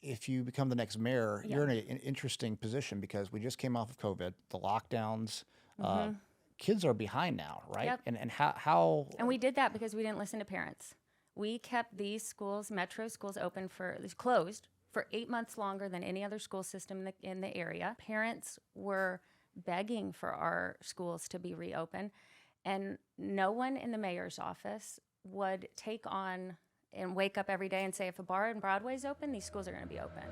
if you become the next mayor, Yeah. you're in an interesting position because we just came off of COVID, the lockdowns. Kids are behind now, right? Yep. And how And we did that because we didn't listen to parents. We kept these schools, metro schools, closed for 8 months longer than any other school system in the area. Parents were begging for our schools to be reopened, and no one in the mayor's office would take on and wake up every day and say, if a bar and Broadway's open, these schools are going to be open.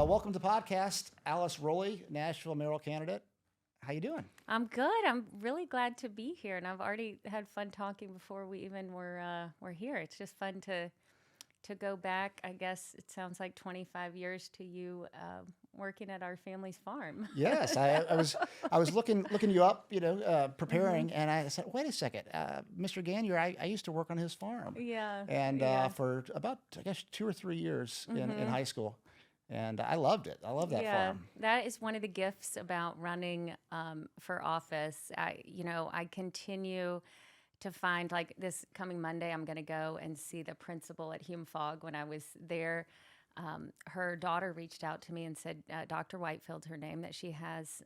welcome to podcast, Alice Rolli, Nashville Mayoral candidate. How you doing? I'm good. I'm really glad to be here, and I've already had fun talking before we even were here. It's just fun to go back. I guess it sounds like 25 years to you working at our family's farm. Yes, I was looking you up, preparing, and I said, wait a second, Mr. Gagnier, I used to work on his farm. Yeah. And yeah. for about, I guess, 2 or 3 years in high school. And I loved it. I love that farm. That is one of the gifts about running for office. I continue to find, like, this coming Monday, I'm going to go and see the principal at Hume Fogg. When I was there, her daughter reached out to me and said, Dr. Whitefield's her name, that she has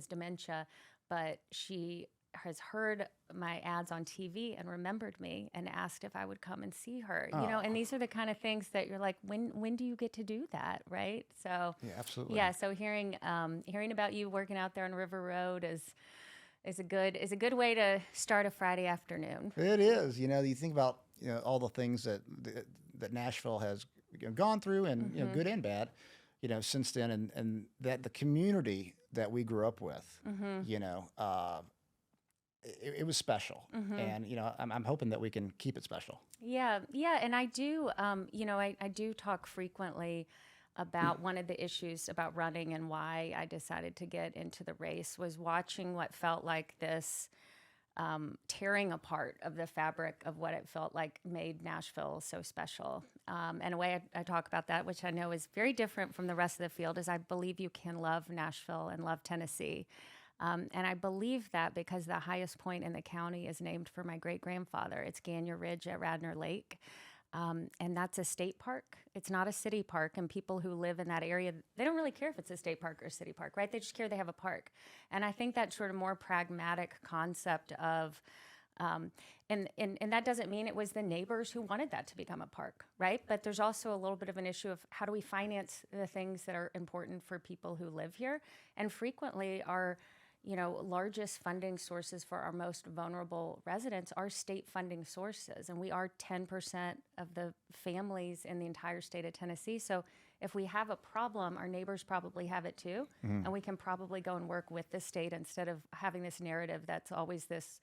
dementia, but she has heard my ads on TV and remembered me and asked if I would come and see her. And these are the kind of things that you're like, when do you get to do that, right? So Yeah, absolutely. yeah. So hearing about you working out there on River Road is a good way to start a Friday afternoon. It is. You think about all the things that Nashville has gone through, and good and bad, since then, and that the community that we grew up with, it was special, and I'm hoping that we can keep it special. Yeah, and I do. I do talk frequently about one of the issues about running and why I decided to get into the race was watching what felt like this tearing apart of the fabric of what it felt like made Nashville so special. And a way I talk about that, which I know is very different from the rest of the field, is I believe you can love Nashville and love Tennessee. And I believe that because the highest point in the county is named for my great-grandfather. It's Gagnier Ridge at Radnor Lake. And that's a state park. It's not a city park. And people who live in that area, they don't really care if it's a state park or a city park, right? They just care they have a park. And I think that sort of more pragmatic concept of, and that doesn't mean it was the neighbors who wanted that to become a park, right? But there's also a little bit of an issue of how do we finance the things that are important for people who live here? And frequently our largest funding sources for our most vulnerable residents are state funding sources. And we are 10% of the families in the entire state of Tennessee. So if we have a problem, our neighbors probably have it too. And we can probably go and work with the state instead of having this narrative that's always this,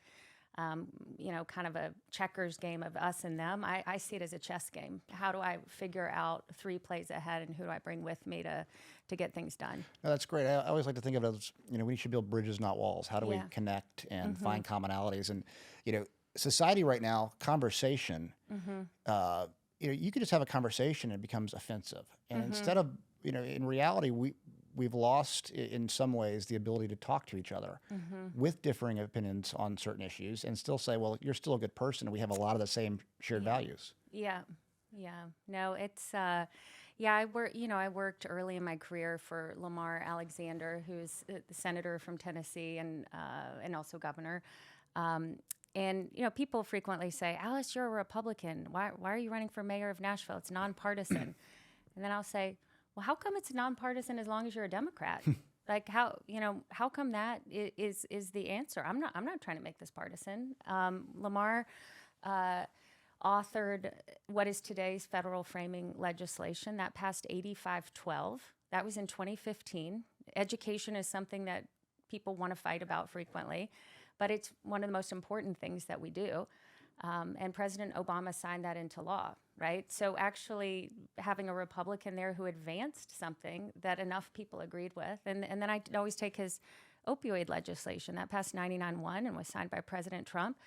kind of a checkers game of us and them. I see it as a chess game. How do I figure out 3 plays ahead, and who do I bring with me to get things done? No, that's great. I always like to think of it as, we should build bridges, not walls. How do we connect and find commonalities? And, society right now, conversation, you could just have a conversation and it becomes offensive. And instead of, in reality, we've lost in some ways the ability to talk to each other with differing opinions on certain issues and still say, well, you're still a good person and we have a lot of the same shared values. Yeah. No, it's I worked early in my career for Lamar Alexander, who's the senator from Tennessee and also governor. And people frequently say, Alice, you're a Republican. Why are you running for mayor of Nashville? It's nonpartisan. And then I'll say, well, how come it's nonpartisan as long as you're a Democrat? Like how come that is the answer? I'm not trying to make this partisan. Lamar authored what is today's federal framing legislation that passed 85-12. That was in 2015. Education is something that people want to fight about frequently, but it's one of the most important things that we do. And President Obama signed that into law, right? So actually having a Republican there who advanced something that enough people agreed with, and then I always take his opioid legislation that passed 99-1 and was signed by President Trump.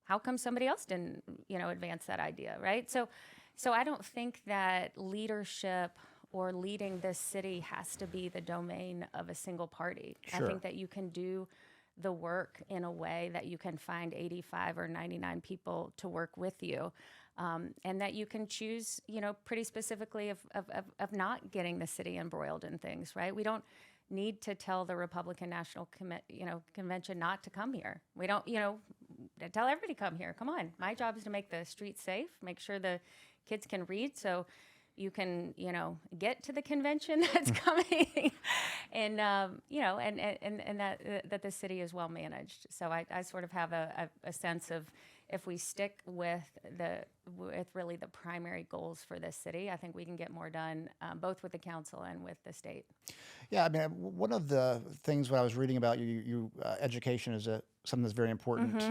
How come somebody else didn't, advance that idea, right? So I don't think that leadership or leading this city has to be the domain of a single party. Sure. I think that you can do the work in a way that you can find 85 or 99 people to work with you. and that you can choose, pretty specifically of not getting the city embroiled in things, right? We don't need to tell the Republican National Convention not to come here. We don't, tell everybody to come here. Come on. My job is to make the streets safe, make sure the kids can read, so you can, get to the convention that's coming, and and that the city is well managed. So I sort of have a sense of, if we stick with really the primary goals for this city, I think we can get more done, both with the council and with the state. Yeah, I mean, one of the things when I was reading about education is something that's very important.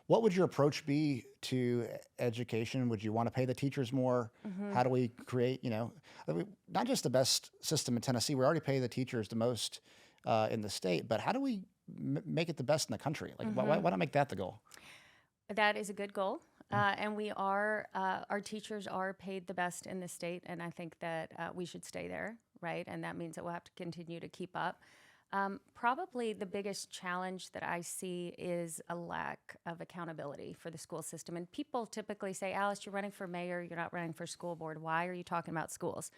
What would your approach be to education? Would you want to pay the teachers more? How do we create, not just the best system in Tennessee? We already pay the teachers the most in the state, but how do we make it the best in the country? Like, why not make that the goal? That is a good goal. And our teachers are paid the best in the state, and I think that we should stay there, right? And that means that we'll have to continue to keep up. Probably the biggest challenge that I see is a lack of accountability for the school system. And people typically say, Alice, you're running for mayor, you're not running for school board. Why are you talking about schools?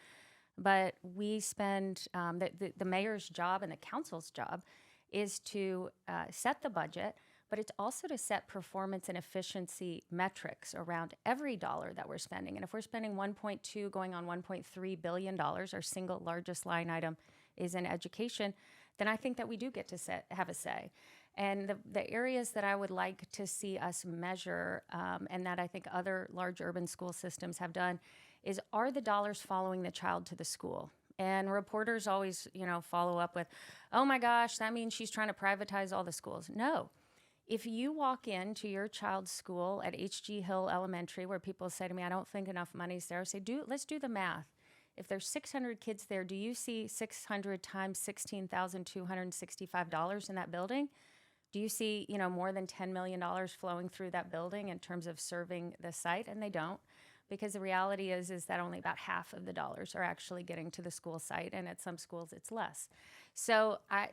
But we spend, the mayor's job and the council's job is to set the budget, but it's also to set performance and efficiency metrics around every dollar that we're spending. And if we're spending 1.2 going on $1.3 billion, our single largest line item is in education, then I think that we do get to have a say. And the areas that I would like to see us measure, and that I think other large urban school systems have done, is, are the dollars following the child to the school? And reporters always, follow up with, oh my gosh, that means she's trying to privatize all the schools. No. If you walk into your child's school at H.G. Hill Elementary, where people say to me, I don't think enough money's there, I say, let's do the math. If there's 600 kids there, do you see 600 times $16,265 in that building? Do you see, more than $10 million flowing through that building in terms of serving the site? And they don't, because the reality is that only about half of the dollars are actually getting to the school site, and at some schools it's less. So I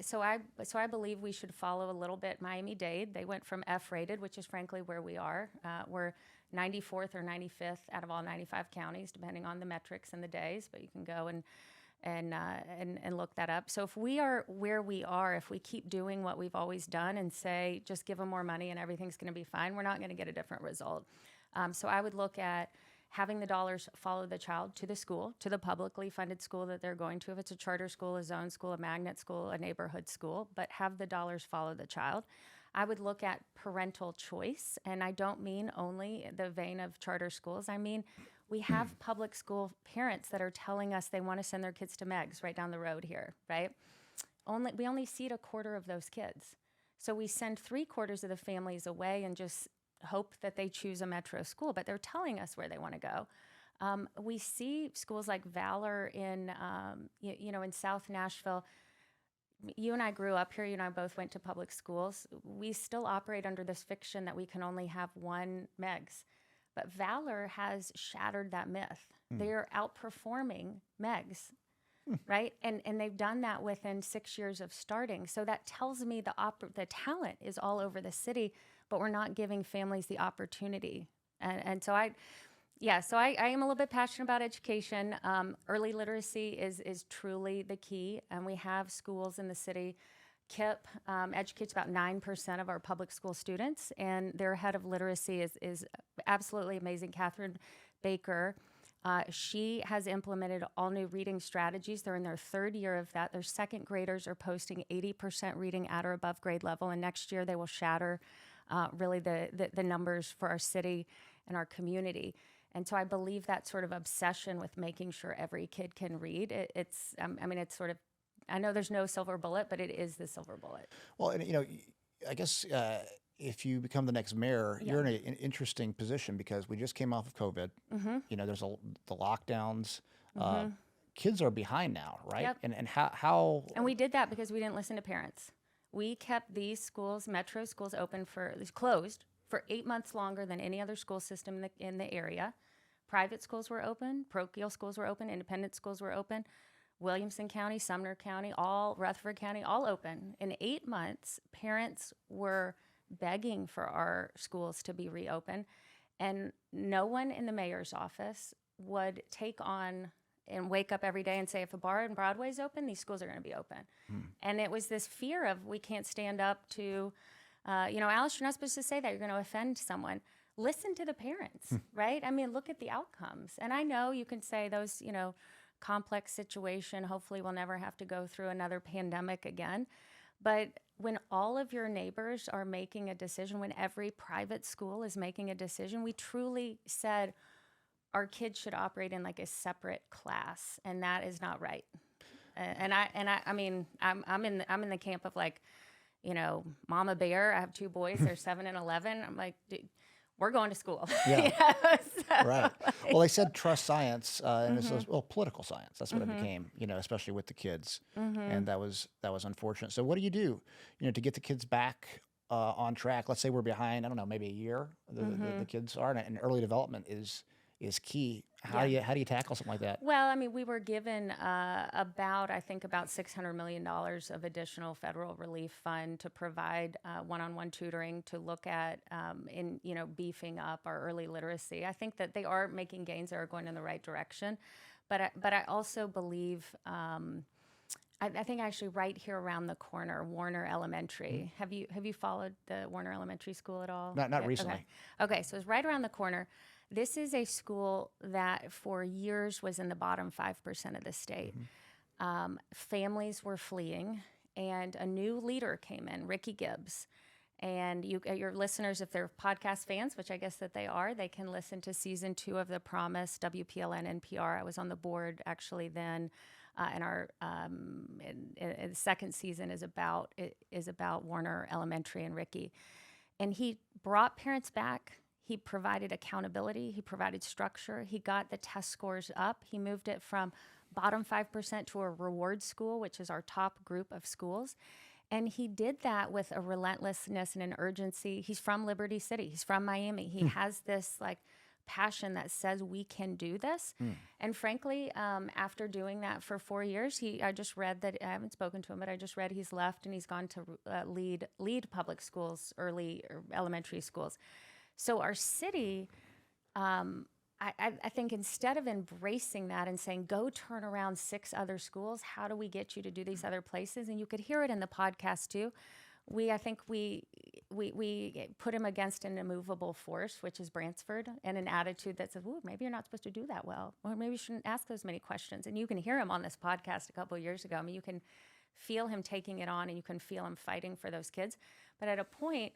believe we should follow a little bit Miami-Dade. They went from F-rated, which is frankly where we are. We're 94th or 95th out of all 95 counties, depending on the metrics and the days. But you can go and look that up. So if we are where we are, if we keep doing what we've always done and say just give them more money and everything's going to be fine, we're not going to get a different result. So I would look at having the dollars follow the child to the school, to the publicly funded school that they're going to, if it's a charter school, a zone school, a magnet school, a neighborhood school, but have the dollars follow the child. I would look at parental choice, and I don't mean only the vein of charter schools. I mean, we have public school parents that are telling us they want to send their kids to Meg's right down the road here, right? We only seat a quarter of those kids. So we send 3/4 of the families away and just hope that they choose a metro school, but they're telling us where they want to go. We see schools like Valor in South Nashville. You and I grew up here. You and I both went to public schools. We still operate under this fiction that we can only have one Meg's, but Valor has shattered that myth. They're outperforming Meg's, right? And they've done that within 6 years of starting. So that tells me the talent is all over the city, but we're not giving families the opportunity. And so I am a little bit passionate about education. Early literacy is truly the key, and we have schools in the city. KIPP educates about 9% of our public school students, and their head of literacy is absolutely amazing, Catherine Baker. She has implemented all new reading strategies. They're in their 3rd year of that. Their 2nd graders are posting 80% reading at or above grade level, and next year they will shatter really the numbers for our city and our community. And so I believe that sort of obsession with making sure every kid can read, it's sort of, I know there's no silver bullet, but it is the silver bullet. Well, and I guess if you become the next mayor, you're in an interesting position because we just came off of COVID. There's the lockdowns. Kids are behind now, right? Yep. And how? And we did that because we didn't listen to parents. We kept these schools, metro schools, closed for 8 months longer than any other school system in the area. Private schools were open, parochial schools were open, independent schools were open. Williamson County, Sumner County, Rutherford County, all open. In 8 months, parents were begging for our schools to be reopened. And no one in the mayor's office would take on and wake up every day and say, if a bar and Broadway is open, these schools are going to be open. And it was this fear of, we can't stand up to, Alice, you're not supposed to say that. You're going to offend someone. Listen to the parents, right? I mean, look at the outcomes. And I know you can say those, complex situation, hopefully we'll never have to go through another pandemic again. But when all of your neighbors are making a decision, when every private school is making a decision, we truly said our kids should operate in like a separate class, and that is not right. I mean, I'm in the camp of like, Mama Bear. I have 2 boys; they're 7 and 11. I'm like, dude, we're going to school. Yeah. So, Right. Well, they said trust science, and this was political science. That's what it became, especially with the kids, and that was unfortunate. So, what do you do, to get the kids back on track? Let's say we're behind. I don't know, maybe a year. The kids are, and early development is key. How do you tackle something like that? Well, I mean, we were given about $600 million of additional federal relief fund to provide one-on-one tutoring, to look at beefing up our early literacy. I think that they are making gains that are going in the right direction, but I also believe. I think actually right here around the corner, Warner Elementary. Have you followed the Warner Elementary School at all? Not recently. Okay, so it's right around the corner. This is a school that for years was in the bottom 5% of the state. Families were fleeing, and a new leader came in, Ricky Gibbs. And your listeners, if they're podcast fans, which I guess that they are, they can listen to season 2 of The Promise, WPLN NPR. I was on the board actually then. And our the second season is about Warner Elementary and Ricky. And he brought parents back. He provided accountability. He provided structure. He got the test scores up. He moved it from bottom 5% to a reward school, which is our top group of schools. And he did that with a relentlessness and an urgency. He's from Liberty City. He's from Miami. He has this passion that says we can do this. And frankly, after doing that for 4 years, I just read that, I haven't spoken to him, but I just read he's left and he's gone to lead public schools, early or elementary schools. So our city, I think instead of embracing that and saying, go turn around 6 other schools, how do we get you to do these other places? And you could hear it in the podcast too. I think we put him against an immovable force, which is Bransford, and an attitude that says, "Ooh, maybe you're not supposed to do that well, or maybe you shouldn't ask those many questions." And you can hear him on this podcast a couple of years ago. I mean, you can feel him taking it on, and you can feel him fighting for those kids. But at a point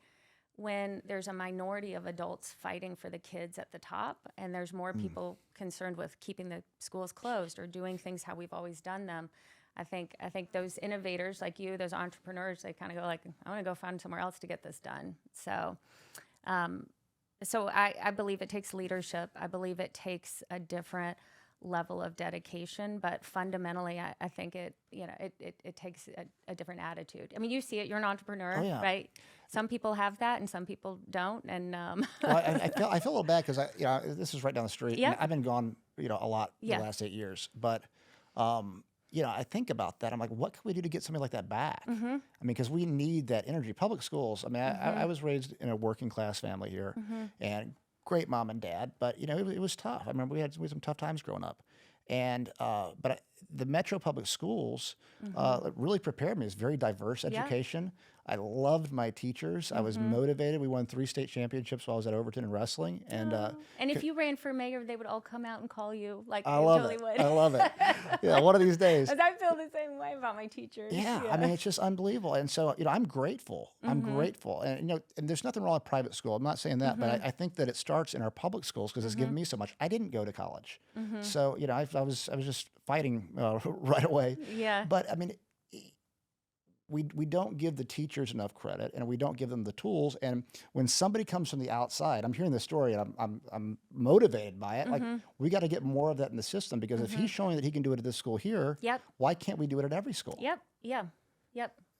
when there's a minority of adults fighting for the kids at the top, and there's more people concerned with keeping the schools closed or doing things how we've always done them, I think those innovators like you, those entrepreneurs, they kind of go like, I want to go find somewhere else to get this done. So, I believe it takes leadership. I believe it takes a different level of dedication, but fundamentally, I think it takes a different attitude. I mean, you see it. You're an entrepreneur, right? Some people have that, and some people don't. And well, I feel a little bad because this is right down the street. Yeah. And I've been gone, a lot the last 8 years, but. I think about that. I'm like, what can we do to get something like that back? I mean, because we need that energy. Public schools. I mean, I was raised in a working class family here, and great mom and dad, but it was tough. I remember we had some tough times growing up, and the Metro Public Schools really prepared me. It's very diverse education. I loved my teachers. I was motivated. We won 3 state championships while I was at Overton in wrestling. And if you ran for mayor, they would all come out and call you like I they love totally it. would. I love it. Yeah, one of these days. Because I feel the same way about my teachers. Yeah, I mean, it's just unbelievable. And so, I'm grateful. I'm grateful. And, and there's nothing wrong with private school. I'm not saying that, but I think that it starts in our public schools because it's given me so much. I didn't go to college. So, I was just fighting right away. Yeah. But, I mean, we don't give the teachers enough credit, and we don't give them the tools. And when somebody comes from the outside, I'm hearing this story, and I'm motivated by it. Like, we got to get more of that in the system, because if he's showing that he can do it at this school here, why can't we do it at every school? Yep.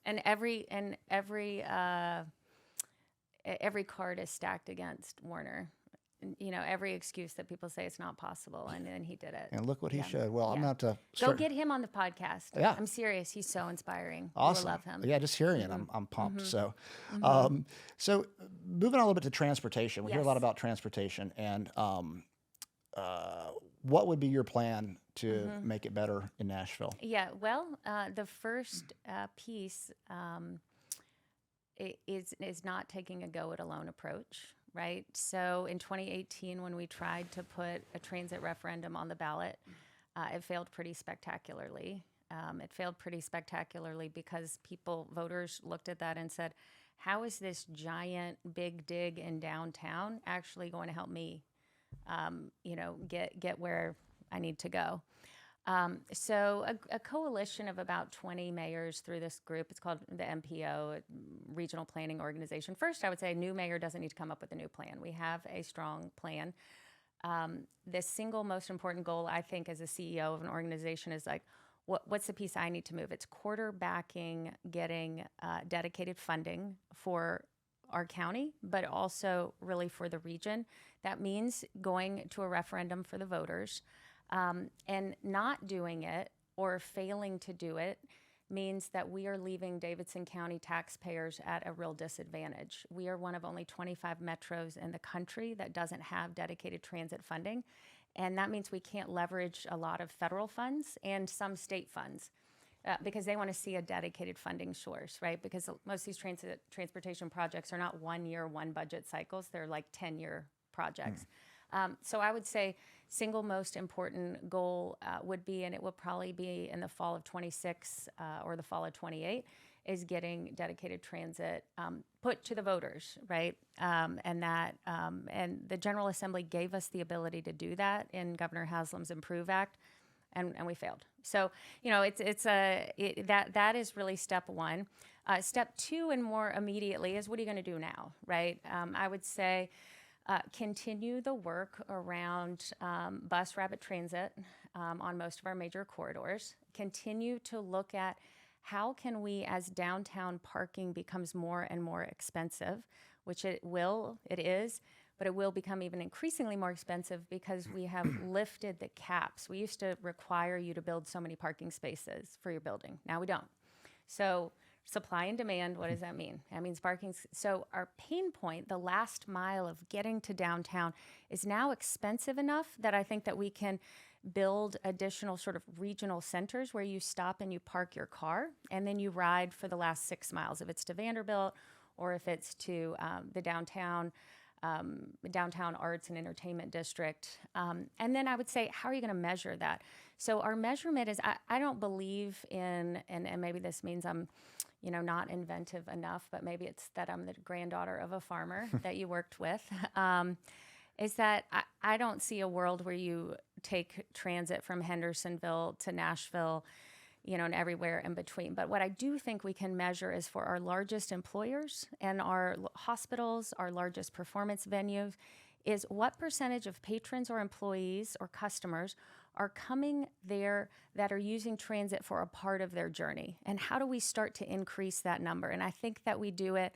And every card is stacked against Warner. every excuse that people say it's not possible, and then he did it. And look what he Yeah. showed. Well, I'm Yeah. going to Go start. get him on the podcast. Yeah. I'm serious. He's so inspiring. Awesome. You will love him. Yeah, just hearing it, I'm pumped. So, so moving on a little bit to transportation. We hear a lot Yes. about transportation, and what would be your plan to make it better in Nashville? Yeah, well, the first piece is not taking a go-it-alone approach, right? So in 2018, when we tried to put a transit referendum on the ballot, it failed pretty spectacularly. It failed pretty spectacularly because voters looked at that and said, how is this giant big dig in downtown actually going to help me, get where I need to go? So a coalition of about 20 mayors through this group, it's called the MPO, Regional Planning Organization. First, I would say a new mayor doesn't need to come up with a new plan. We have a strong plan. The single most important goal, I think, as a CEO of an organization is like, what's the piece I need to move? It's quarterbacking, getting dedicated funding for our county, but also really for the region. That means going to a referendum for the voters. And not doing it or failing to do it means that we are leaving Davidson County taxpayers at a real disadvantage. We are one of only 25 metros in the country that doesn't have dedicated transit funding. And that means we can't leverage a lot of federal funds and some state funds because they want to see a dedicated funding source, right? Because most of these transportation projects are not 1 year, one budget cycles. They're like 10-year projects. So I would say single most important goal would be, and it will probably be in the fall of 26 or the fall of 28, is getting dedicated transit put to the voters, right? And the General Assembly gave us the ability to do that in Governor Haslam's Improve Act, and we failed. So that is really step one. Step two, and more immediately, is what are you going to do now, right? I would say. Continue the work around bus rapid transit on most of our major corridors. Continue to look at how can we, as downtown parking becomes more and more expensive, which it is, but it will become even increasingly more expensive because we have lifted the caps. We used to require you to build so many parking spaces for your building. Now we don't. So supply and demand, what does that mean? That means parking. So our pain point, the last mile of getting to downtown, is now expensive enough that I think that we can build additional sort of regional centers where you stop and you park your car and then you ride for the last 6 miles, if it's to Vanderbilt or if it's to the downtown arts and entertainment district. And then I would say, how are you going to measure that? So our measurement is, I don't believe in, and maybe this means I'm not inventive enough, but maybe it's that I'm the granddaughter of a farmer that you worked with, is that I don't see a world where you take transit from Hendersonville to Nashville, and everywhere in between. But what I do think we can measure is for our largest employers and our hospitals, our largest performance venues, is what percentage of patrons or employees or customers are coming there that are using transit for a part of their journey, and how do we start to increase that number? And I think that we do it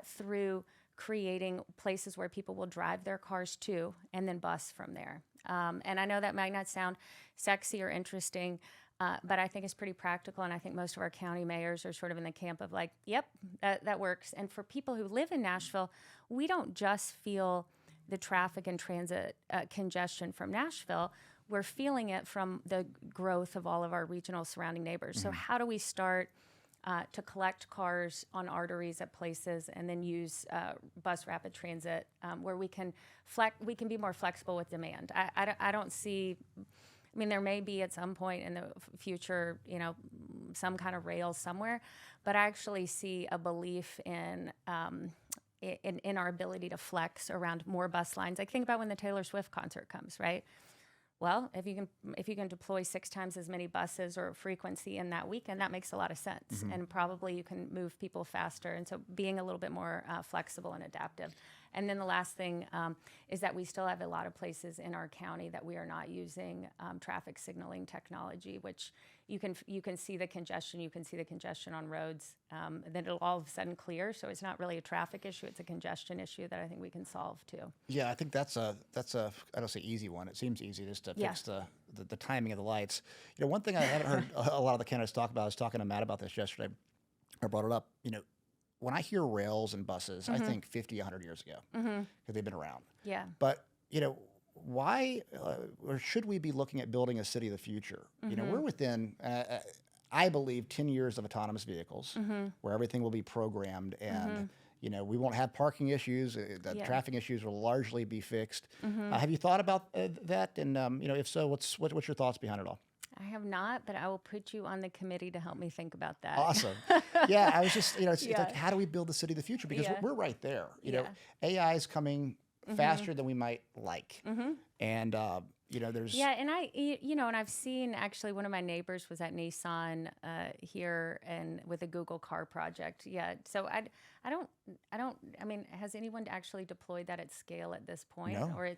through creating places where people will drive their cars to and then bus from there. And I know that might not sound sexy or interesting, but I think it's pretty practical, and I think most of our county mayors are sort of in the camp of like, yep, that works. And for people who live in Nashville, we don't just feel the traffic and transit congestion from Nashville. We're feeling it from the growth of all of our regional surrounding neighbors. So how do we start to collect cars on arteries at places and then use bus rapid transit where we can be more flexible with demand? I don't see, I mean, there may be at some point in the future, some kind of rail somewhere, but I actually see a belief in our ability to flex around more bus lines. Like, think about when the Taylor Swift concert comes, right? Well, if you can deploy 6 times as many buses or frequency in that weekend, that makes a lot of sense. And probably you can move people faster. And so being a little bit more flexible and adaptive. And then the last thing is that we still have a lot of places in our county that we are not using traffic signaling technology, which you can see the congestion. You can see the congestion on roads. Then it'll all of a sudden clear. So it's not really a traffic issue. It's a congestion issue that I think we can solve too. Yeah, I think that's a I don't say easy one. It seems easy just to fix the timing of the lights. One thing I haven't heard a lot of the candidates talk about, I was talking to Matt about this yesterday. I brought it up. When I hear rails and buses, I think 50, 100 years ago, because they've been around. Yeah. But, why or should we be looking at building a city of the future? We're within, I believe, 10 years of autonomous vehicles where everything will be programmed and, we won't have parking issues. The traffic issues will largely be fixed. Have you thought about that? And, if so, what's your thoughts behind it all? I have not, but I will put you on the committee to help me think about that. Awesome. Yeah, I was just, it's like, how do we build the city of the future? Because we're right there. AI is coming faster than we might like. And, there's... Yeah, and and I've seen, actually, one of my neighbors was at Nissan here and with a Google car project. Yeah, so I mean, has anyone actually deployed that at scale at this point? No. Or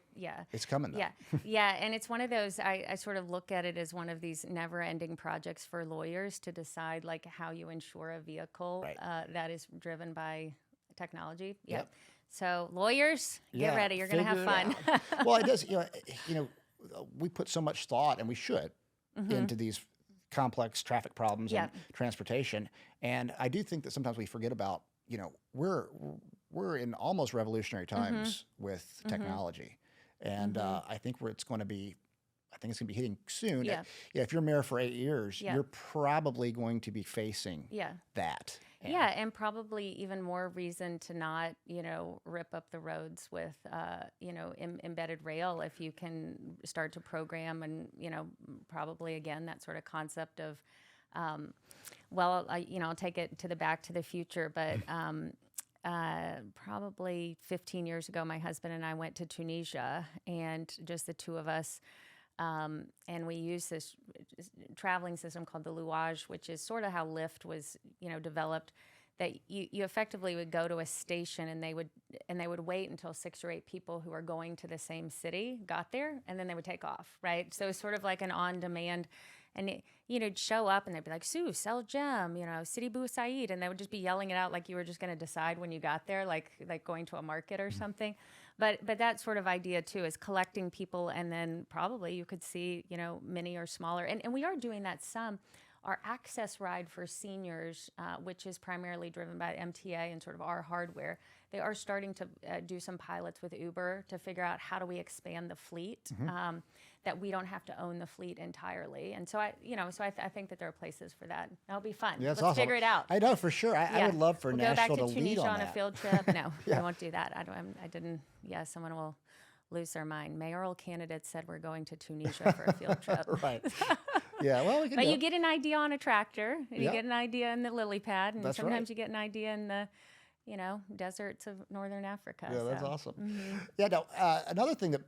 It's coming, though. Yeah, yeah, and it's one of those, I sort of look at it as one of these never-ending projects for lawyers to decide, like, how you insure a vehicle that is driven by technology. Yep. So lawyers, get ready. You're going to have fun. Well, it does. We put so much thought, and we should, into these complex traffic problems and transportation. And I do think that sometimes we forget about, we're in almost revolutionary times with technology, and I think it's going to be hitting soon. Yeah. If you're mayor for 8 years, you're probably going to be facing that. And probably even more reason to not, rip up the roads with, embedded rail if you can start to program and, probably again, that sort of concept of, I'll take it to the Back to the Future, but probably 15 years ago, my husband and I went to Tunisia, and just the two of us. And we use this traveling system called the Louage, which is sort of how Lyft was, developed. That you effectively would go to a station and they would wait until 6 or 8 people who are going to the same city got there, and then they would take off, right? So it's sort of like an on-demand, and you'd show up and they'd be like, Sue, sell gem, City Boo Said, and they would just be yelling it out like you were just going to decide when you got there, like going to a market or something. But that sort of idea too is collecting people, and then probably you could see, mini or smaller, and we are doing that some. Our access ride for seniors, which is primarily driven by MTA and sort of our hardware, they are starting to do some pilots with Uber to figure out how do we expand the fleet, that we don't have to own the fleet entirely. And so I think that there are places for that. That'll be fun. Yeah, Let's awesome. figure it out. I know for sure. I would love for Nashville to Go back to lead Tunisia on on that. a field trip. No, we won't do that. I didn't. Yeah, someone will lose their mind. Mayoral candidates said we're going to Tunisia for a field trip. Right. Yeah, well, we can But you get an idea on a tractor, and you get an idea in the lily pad, and That's sometimes right. you get an idea in the, deserts of northern Africa. Yeah, that's awesome. Yeah, no, another thing that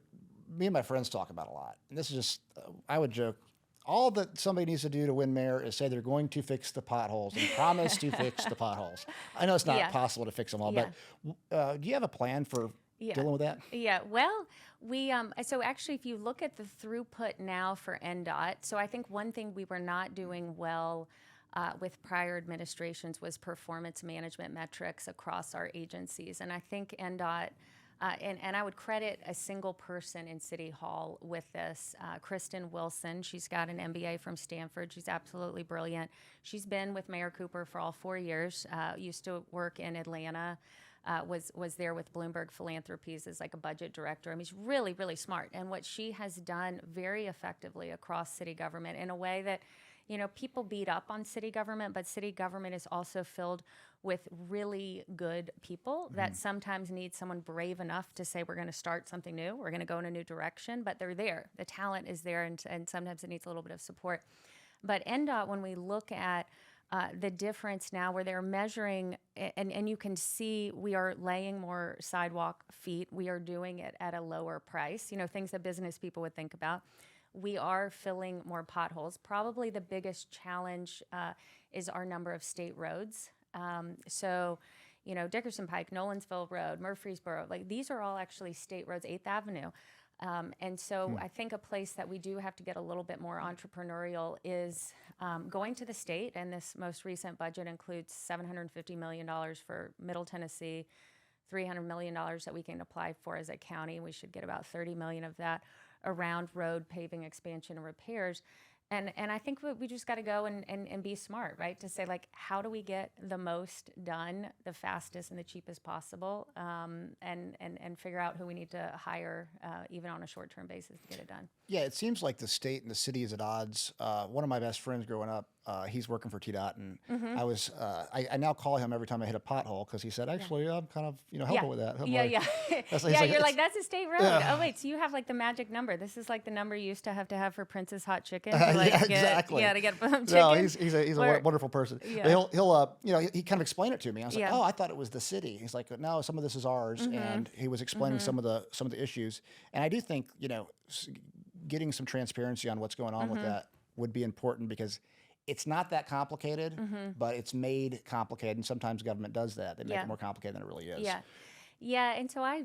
me and my friends talk about a lot, and this is just, I would joke, all that somebody needs to do to win mayor is say they're going to fix the potholes and promise to fix the potholes. I know it's not possible to fix them all, but do you have a plan for dealing with that? Yeah, well, we so actually, if you look at the throughput now for NDOT, so I think one thing we were not doing well with prior administrations was performance management metrics across our agencies, and I think NDOT. And I would credit a single person in City Hall with this, Kristen Wilson. She's got an MBA from Stanford. She's absolutely brilliant. She's been with Mayor Cooper for all 4 years. Used to work in Atlanta. Was there with Bloomberg Philanthropies as like a budget director. I mean, she's really, really smart. And what she has done very effectively across city government in a way that, people beat up on city government, but city government is also filled with really good people that sometimes need someone brave enough to say, we're going to start something new, we're going to go in a new direction, but they're there. The talent is there, and sometimes it needs a little bit of support. But NDOT, when we look at the difference now where they're measuring, and you can see we are laying more sidewalk feet. We are doing it at a lower price, things that business people would think about. We are filling more potholes. Probably the biggest challenge is our number of state roads. So, Dickerson Pike, Nolensville Road, Murfreesboro, like these are all actually state roads, 8th Avenue. And so I think a place that we do have to get a little bit more entrepreneurial is going to the state. And this most recent budget includes $750 million for Middle Tennessee, $300 million that we can apply for as a county. We should get about $30 million of that around road paving expansion and repairs. And I think we just got to go and be smart, right? To say, like, how do we get the most done, the fastest and the cheapest possible, and figure out who we need to hire, even on a short-term basis, to get it done. Yeah, it seems like the state and the city is at odds. One of my best friends growing up, he's working for TDOT, and I now call him every time I hit a pothole because he said, actually, I'm kind of helping with that. I'm Yeah, like, yeah. That's Yeah, like, you're like, that's a state road. Oh, wait, so you have like the magic number. This is like the number you used to have for Prince's Hot Chicken. To, like, yeah, exactly. Yeah, to get chicken. No, he's a wonderful person. Yeah. But he'll he kind of explained it to me. I was like, Yeah. oh, I thought it was the city. He's like, no, some of this is ours, and he was explaining some of the issues. And I do think getting some transparency on what's going on with that would be important because it's not that complicated, but it's made complicated, and sometimes government does that. They make it more complicated than it really is. Yeah. Yeah, and so I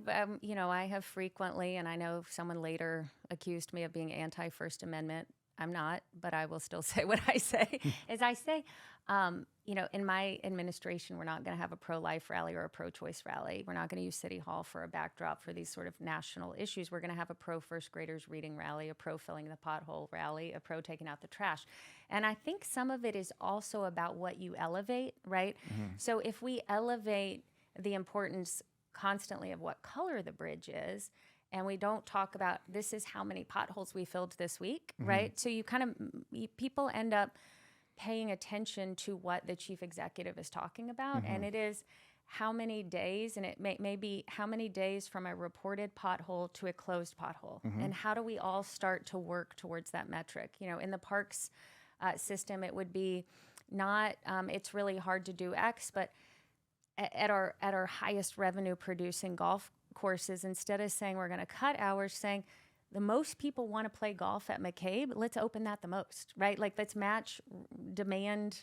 have frequently, and I know someone later accused me of being anti-First Amendment. I'm not, but I will still say what I say. As I say, in my administration, we're not going to have a pro-life rally or a pro-choice rally. We're not going to use City Hall for a backdrop for these sort of national issues. We're going to have a pro-first graders reading rally, a pro-filling the pothole rally, a pro-taking out the trash. And I think some of it is also about what you elevate, right? So if we elevate the importance constantly of what color the bridge is, and we don't talk about this is how many potholes we filled this week, right? So people end up paying attention to what the chief executive is talking about, and it is how many days, and it may be how many days from a reported pothole to a closed pothole, and how do we all start to work towards that metric? In the parks system, it would be not, it's really hard to do X, but at our highest revenue producing golf courses, instead of saying we're going to cut hours, saying the most people want to play golf at McCabe, let's open that the most, right? Like, let's match demand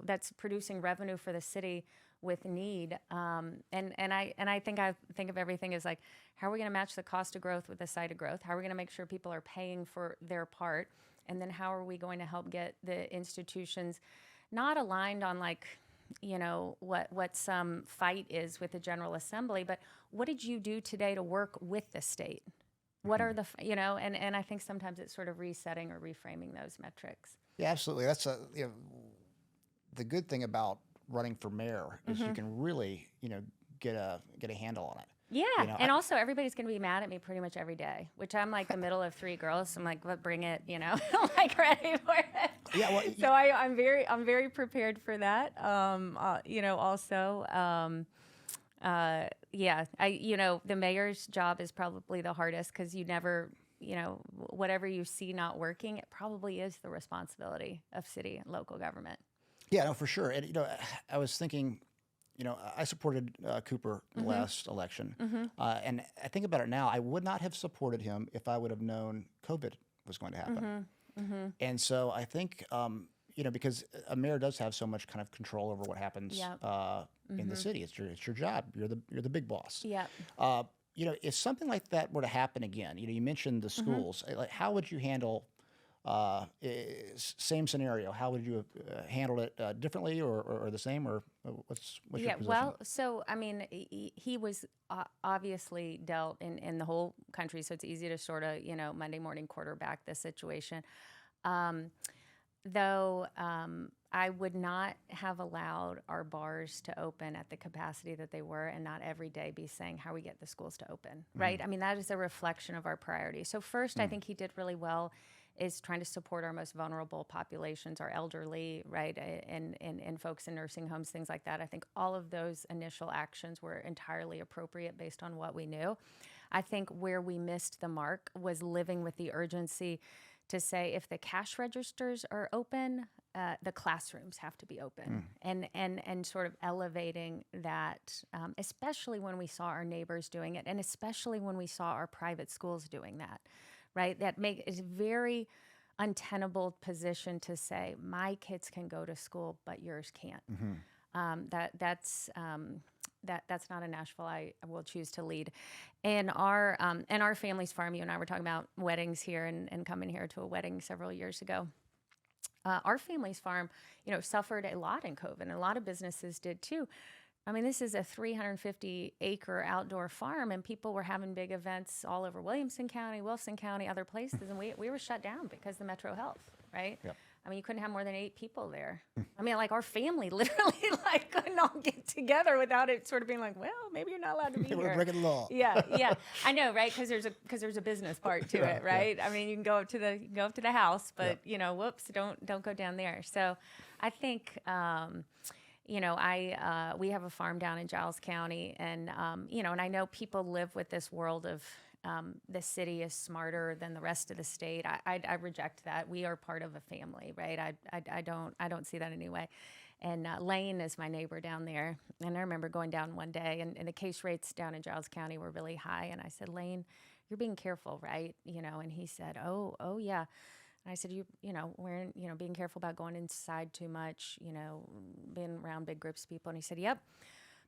that's producing revenue for the city with need. And I think of everything as like, how are we going to match the cost of growth with the site of growth? How are we going to make sure people are paying for their part? And then how are we going to help get the institutions not aligned on like, what some fight is with the General Assembly, but what did you do today to work with the state? What are the, and I think sometimes it's sort of resetting or reframing those metrics. Yeah, absolutely. That's the good thing about running for mayor is you can really, get a handle on it. Yeah, and also everybody's going to be mad at me pretty much every day, which I'm like the middle of three girls. So I'm like, well, bring it, I'm like ready for it. Yeah, well, so I'm very prepared for that. Also, the mayor's job is probably the hardest because you never, whatever you see not working, it probably is the responsibility of city and local government. Yeah, no, for sure. And I was thinking. I supported Cooper the last election, and I think about it now. I would not have supported him if I would have known COVID was going to happen. And so I think, because a mayor does have so much kind of control over what happens in the city. It's your job. You're the big boss. Yeah. If something like that were to happen again, you mentioned the schools. Like, how would you handle? Same scenario. How would you have handled it differently or the same, or what's your position? Well, so I mean, he was obviously dealt in the whole country, so it's easy to sort of Monday morning quarterback this situation. Though I would not have allowed our bars to open at the capacity that they were, and not every day be saying how we get the schools to open, right? I mean, that is a reflection of our priorities. So first, I think he did really well. Is trying to support our most vulnerable populations, our elderly, right, and folks in nursing homes, things like that. I think all of those initial actions were entirely appropriate based on what we knew. I think where we missed the mark was living with the urgency to say if the cash registers are open, the classrooms have to be open, and sort of elevating that, especially when we saw our neighbors doing it, and especially when we saw our private schools doing that. Right, that is a very untenable position to say my kids can go to school, but yours can't. That's not a Nashville I will choose to lead. And our family's farm, you and I were talking about weddings here and coming here to a wedding several years ago. Our family's farm, suffered a lot in COVID, and a lot of businesses did too. I mean, this is a 350-acre outdoor farm, and people were having big events all over Williamson County, Wilson County, other places, and we were shut down because of the Metro Health, right? Yep. I mean, you couldn't have more than 8 people there. I mean, like our family literally couldn't all get together without it sort of being like, well, maybe you're not allowed to be We're here. breaking the law. Yeah, I know, right? Because there's a business part to it, right? I mean, you can go up to the house, but whoops, don't go down there. So, I think. We have a farm down in Giles County, and and I know people live with this world of the city is smarter than the rest of the state. I reject that. We are part of a family, right? I don't see that anyway. And Lane is my neighbor down there, and I remember going down one day, and the case rates down in Giles County were really high, and I said, Lane, you're being careful, right? And he said, oh yeah. And I said, we're being careful about going inside too much, being around big groups of people. And he said, yep.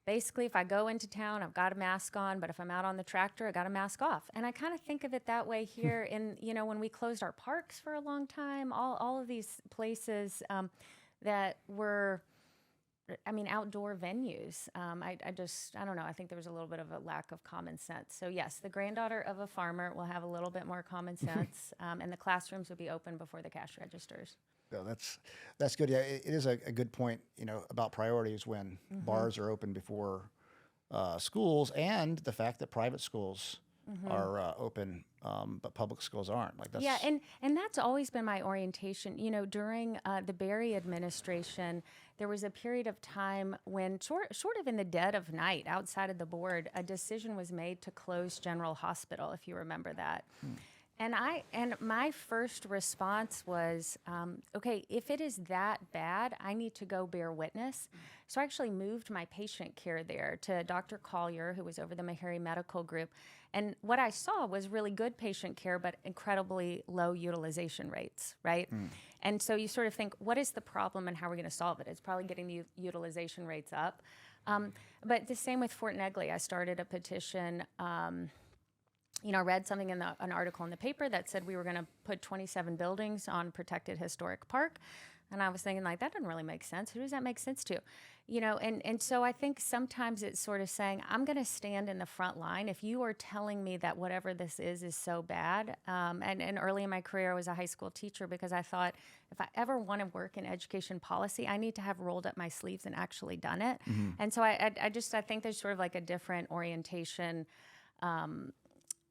Basically, if I go into town, I've got a mask on, but if I'm out on the tractor, I got a mask off. And I kind of think of it that way here when we closed our parks for a long time, all of these places that were, outdoor venues. I don't know. I think there was a little bit of a lack of common sense. So yes, the granddaughter of a farmer will have a little bit more common sense, and the classrooms will be open before the cash registers. No, that's good. Yeah, it is a good point, about priorities when bars are open before schools, and the fact that private schools are open, but public schools aren't. Yeah, and that's always been my orientation. During the Berry administration, there was a period of time when, sort of in the dead of night, outside of the board, a decision was made to close General Hospital, if you remember that. And my first response was, okay, if it is that bad, I need to go bear witness. So I actually moved my patient care there to Dr. Collier, who was over the Meharry Medical Group. And what I saw was really good patient care, but incredibly low utilization rates, right? And so you sort of think, what is the problem and how are we going to solve it? It's probably getting the utilization rates up. But the same with Fort Negley. I started a petition. I read something in an article in the paper that said we were going to put 27 buildings on protected historic park. And I was thinking, that doesn't really make sense. Who does that make sense to? And so I think sometimes it's sort of saying, I'm going to stand in the front line. If you are telling me that whatever this is so bad, and early in my career, I was a high school teacher because I thought if I ever want to work in education policy, I need to have rolled up my sleeves and actually done it. And so I think there's sort of like a different orientation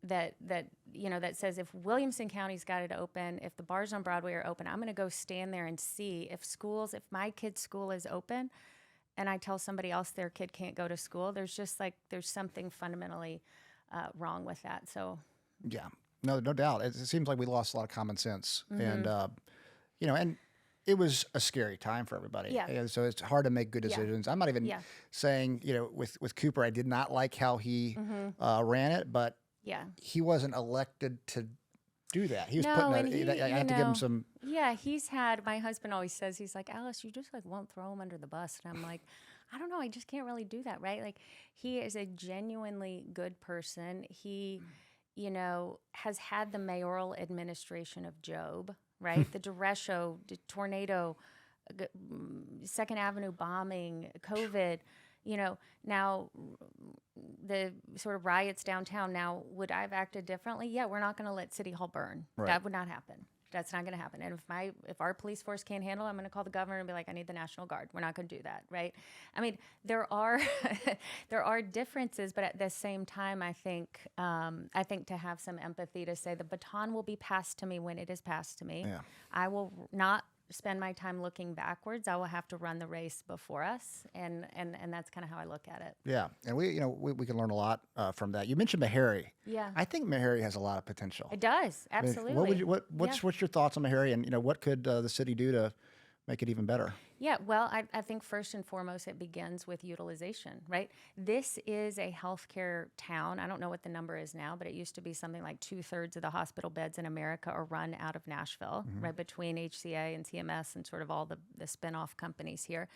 that says if Williamson County's got it open, if the bars on Broadway are open, I'm going to go stand there and see if my kid's school is open, and I tell somebody else their kid can't go to school. There's something fundamentally wrong with that. So yeah, no doubt. It seems like we lost a lot of common sense, and and it was a scary time for everybody. Yeah. And so it's hard to make good decisions. I'm not even saying with Cooper, I did not like how he ran it, but he wasn't elected to do that. He was I have to give him some. Yeah, my husband always says, he's like, Alice, you just won't throw him under the bus. And I'm like, I don't know, I just can't really do that, right? Like, he is a genuinely good person. He, has had the mayoral administration of Job, right? The Derecho, the tornado, Second Avenue bombing, COVID. Now the sort of riots downtown. Now, would I have acted differently? Yeah, we're not going to let City Hall burn. Right. That would not happen. That's not going to happen. And if our police force can't handle it, I'm going to call the governor and be like, I need the National Guard. We're not going to do that, right? I mean, there are differences, but at the same time, I think to have some empathy to say the baton will be passed to me when it is passed to me. Yeah. I will not spend my time looking backwards. I will have to run the race before us, and that's kind of how I look at it. Yeah, and we can learn a lot from that. You mentioned Meharry. Yeah, I think Meharry has a lot of potential. It does, absolutely. I mean, what's your thoughts on Meharry, and what could the city do to make it even better? Yeah, well, I think first and foremost, it begins with utilization, right? This is a healthcare town. I don't know what the number is now, but it used to be something like 2/3 of the hospital beds in America are run out of Nashville, right, between HCA and CMS and sort of all the spinoff companies here.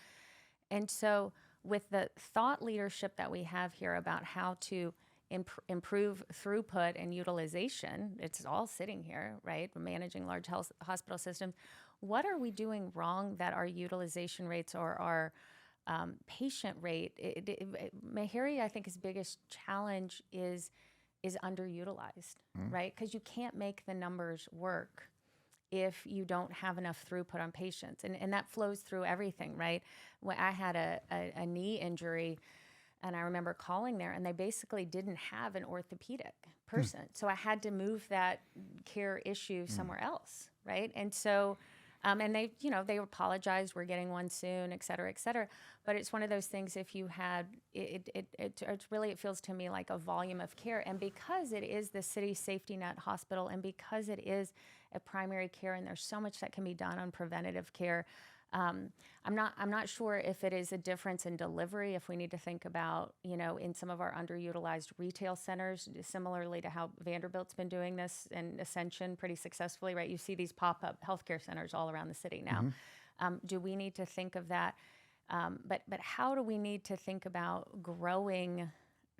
And so, with the thought leadership that we have here about how to improve throughput and utilization, it's all sitting here, right? We're managing large health hospital systems. What are we doing wrong that our utilization rates or our patient rate? Meharry, I think his biggest challenge is underutilized, right? Because you can't make the numbers work if you don't have enough throughput on patients. And that flows through everything, right? When I had a knee injury, and I remember calling there, and they basically didn't have an orthopedic person. So I had to move that care issue somewhere else, right? And so, and they, they apologized, we're getting one soon, et cetera, et cetera. But it's one of those things, if you had, it's really, it feels to me like a volume of care. And because it is the city safety net hospital, and because it is a primary care, and there's so much that can be done on preventative care, I'm not sure if it is a difference in delivery, if we need to think about, in some of our underutilized retail centers, similarly to how Vanderbilt's been doing this and Ascension pretty successfully, right? You see these pop-up healthcare centers all around the city now. Do we need to think of that? But how do we need to think about growing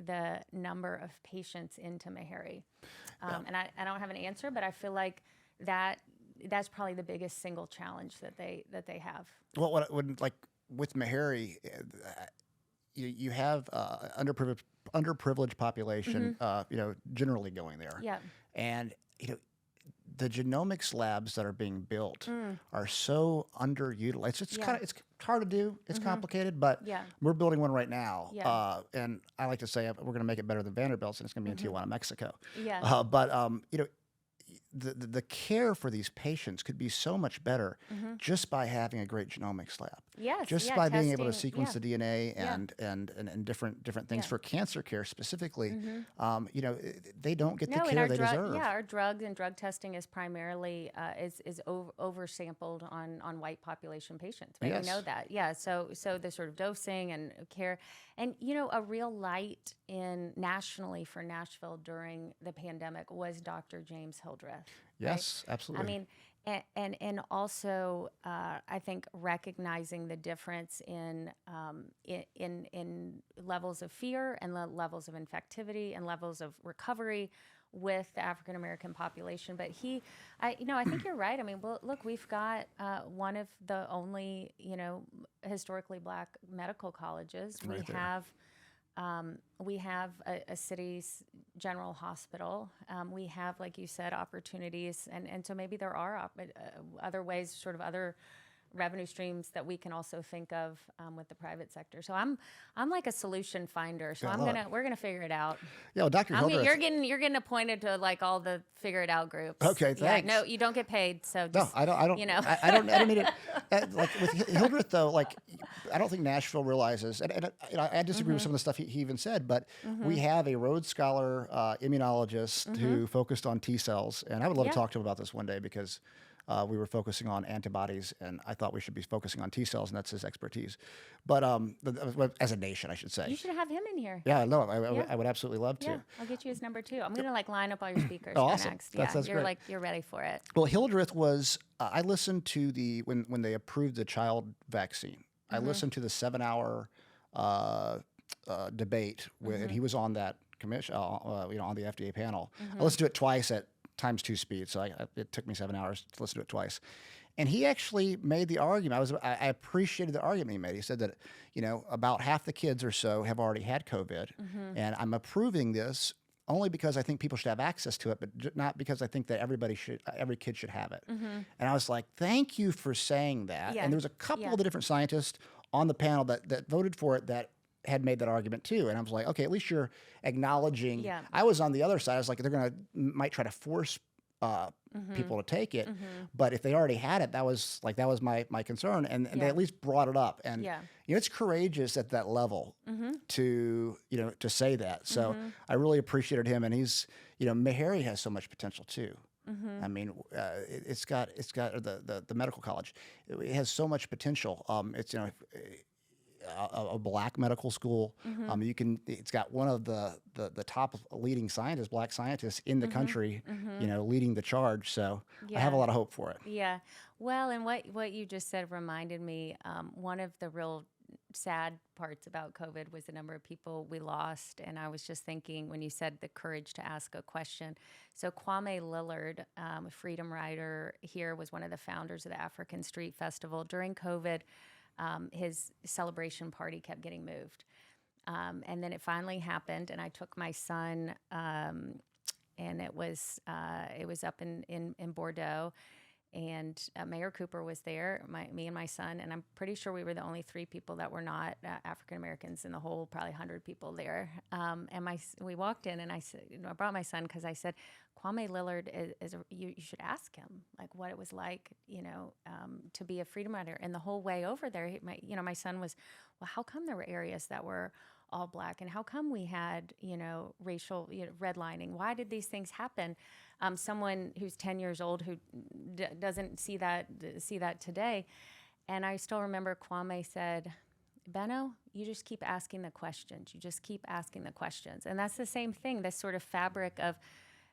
the number of patients into Meharry? And I don't have an answer, but I feel like that's probably the biggest single challenge that they have. Well, what would like with Meharry, you have underprivileged population, generally going there. Yeah. And the genomics labs that are being built are so underutilized. It's it's hard to do. It's complicated, but we're building one right now. Yeah. And I like to say we're going to make it better than Vanderbilt's, and it's going to be in Tijuana, Mexico. Yeah. But the care for these patients could be so much better just by having a great genomics lab. Yes. Just by being able to sequence the DNA and different things for cancer care specifically. They don't get the care they deserve. Yeah, our drugs and drug testing is primarily is oversampled on white population patients. Right? Yes. We know that. Yeah. So the sort of dosing and care, and a real light nationally for Nashville during the pandemic was Dr. James Hildreth. Yes, right? absolutely. I mean, and also I think recognizing the difference in levels of fear and the levels of infectivity and levels of recovery with the African American population. But I think you're right. I mean, well, look, we've got one of the only historically Black medical colleges. We have a city's general hospital. We have, like you said, opportunities, and so maybe there are other ways, sort of other revenue streams that we can also think of with the private sector. So I'm like a solution finder. So we're gonna figure it out. Yeah, well, Dr. Hildreth, you're getting appointed to like all the figure it out groups. Okay, thanks. Yeah, no, you don't get paid. So just, no, I don't. I don't need it. Like with Hildreth though, like I don't think Nashville realizes, and I disagree with some of the stuff he even said, but we have a Rhodes Scholar immunologist who focused on T cells, and I would love to talk to him about this one day because we were focusing on antibodies, and I thought we should be focusing on T cells, and that's his expertise. But as a nation, I should say. You should have him in here. Yeah, no, I would absolutely love to. Yeah, I'll get you his number too. I'm gonna line up all your speakers Oh, for awesome. next. Yeah, That's great. You're ready for it. Well, Hildreth was. I listened to when they approved the child vaccine. I listened to the 7-hour debate and he was on that commission, on the FDA panel. I listened to it twice at ×2 speed, so it took me 7 hours to listen to it twice. And he actually made the argument. I appreciated the argument he made. He said that about half the kids or so have already had COVID, and I'm approving this only because I think people should have access to it, but not because I think that every kid should have it. And I was like, thank you for saying that. Yeah. And there was a couple of the different scientists on the panel that voted for it that had made that argument too. And I was like, okay, at least you're acknowledging. Yeah. I was on the other side. I was like, might try to force people to take it. But if they already had it, that was my concern. And they at least brought it up. And it's courageous at that level to say that. So I really appreciated him. And he's, Meharry has so much potential too. I mean, it's got the medical college. It has so much potential. It's a Black medical school. It's got one of the top leading scientists, Black scientists in the country, leading the charge. So I have a lot of hope for it. Yeah. Well, and what you just said reminded me, one of the real sad parts about COVID was the number of people we lost. And I was just thinking when you said the courage to ask a question. So Kwame Lillard, a freedom rider here, was one of the founders of the African Street Festival. During COVID, his celebration party kept getting moved. And then it finally happened, and I took my son, and it was up in Bordeaux. And Mayor Cooper was there, me and my son, and I'm pretty sure we were the only 3 people that were not African Americans in the whole, probably 100 people there. And we walked in, and I said, I brought my son because I said, Kwame Lillard you should ask him like what it was like, to be a freedom rider. And the whole way over there, my son was, well, how come there were areas that were all Black, and how come we had racial redlining? Why did these things happen? Someone who's 10 years old who doesn't see that today. And I still remember Kwame said, Benno, you just keep asking the questions. You just keep asking the questions. And that's the same thing, this sort of fabric of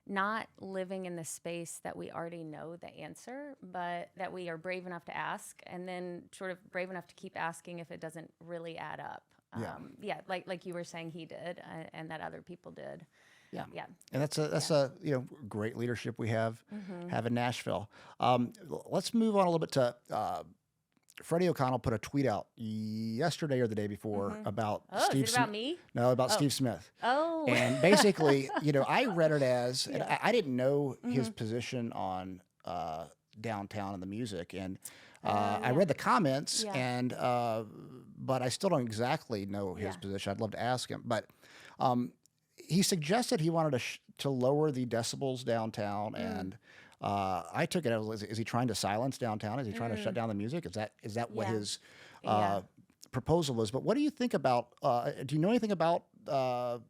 not living in the space that we already know the answer, but that we are brave enough to ask, and then sort of brave enough to keep asking if it doesn't really add up. Like you were saying he did, and that other people did. Yeah. And that's a great leadership we have in Nashville. Let's move on a little bit to Freddie O'Connell put a tweet out yesterday or the day before about Steve. Is it about me? No, about Steve Smith. Oh. And basically, I read it as, and I didn't know his position on downtown and the music, and I read the comments, and but I still don't exactly know his position. I'd love to ask him, but he suggested he wanted to lower the decibels downtown, and I took it as, is he trying to silence downtown? Is he trying to shut down the music? Is that what his proposal was? But what do you think about? Do you know anything about? The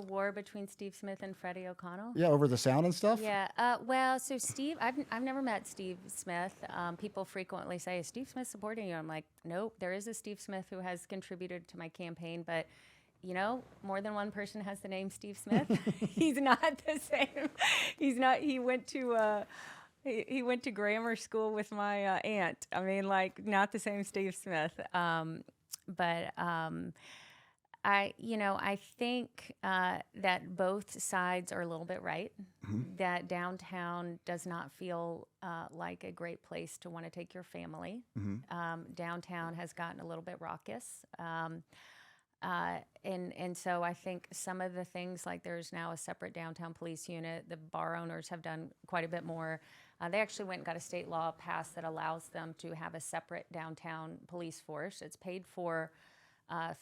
war between Steve Smith and Freddie O'Connell? Yeah, over the sound and stuff? Yeah. Well, so Steve, I've never met Steve Smith. People frequently say, is Steve Smith supporting you? I'm like, nope, there is a Steve Smith who has contributed to my campaign, but more than one person has the name Steve Smith. He's not the same. He's not, he went to grammar school with my aunt. I mean, like, not the same Steve Smith. I think that both sides are a little bit right, that downtown does not feel like a great place to want to take your family. Downtown has gotten a little bit raucous. And so I think some of the things, like there's now a separate downtown police unit, the bar owners have done quite a bit more. They actually went and got a state law passed that allows them to have a separate downtown police force. It's paid for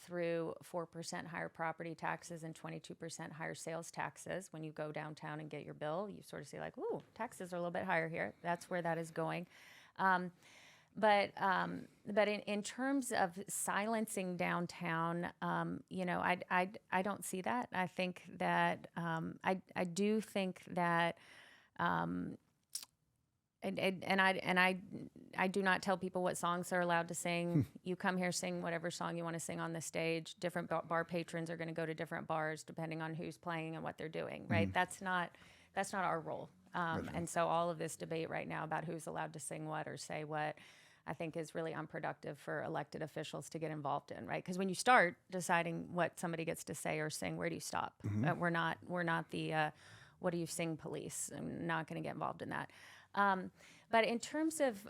through 4% higher property taxes and 22% higher sales taxes. When you go downtown and get your bill, you sort of see like, ooh, taxes are a little bit higher here. That's where that is going. But in terms of silencing downtown, I don't see that. I think that I do think that. I do not tell people what songs they're allowed to sing. You come here, sing whatever song you want to sing on the stage. Different bar patrons are going to go to different bars depending on who's playing and what they're doing, right? That's not our role. And so all of this debate right now about who's allowed to sing what or say what, I think is really unproductive for elected officials to get involved in, right? Because when you start deciding what somebody gets to say or sing, where do you stop? We're not the what do you sing police. I'm not going to get involved in that. But in terms of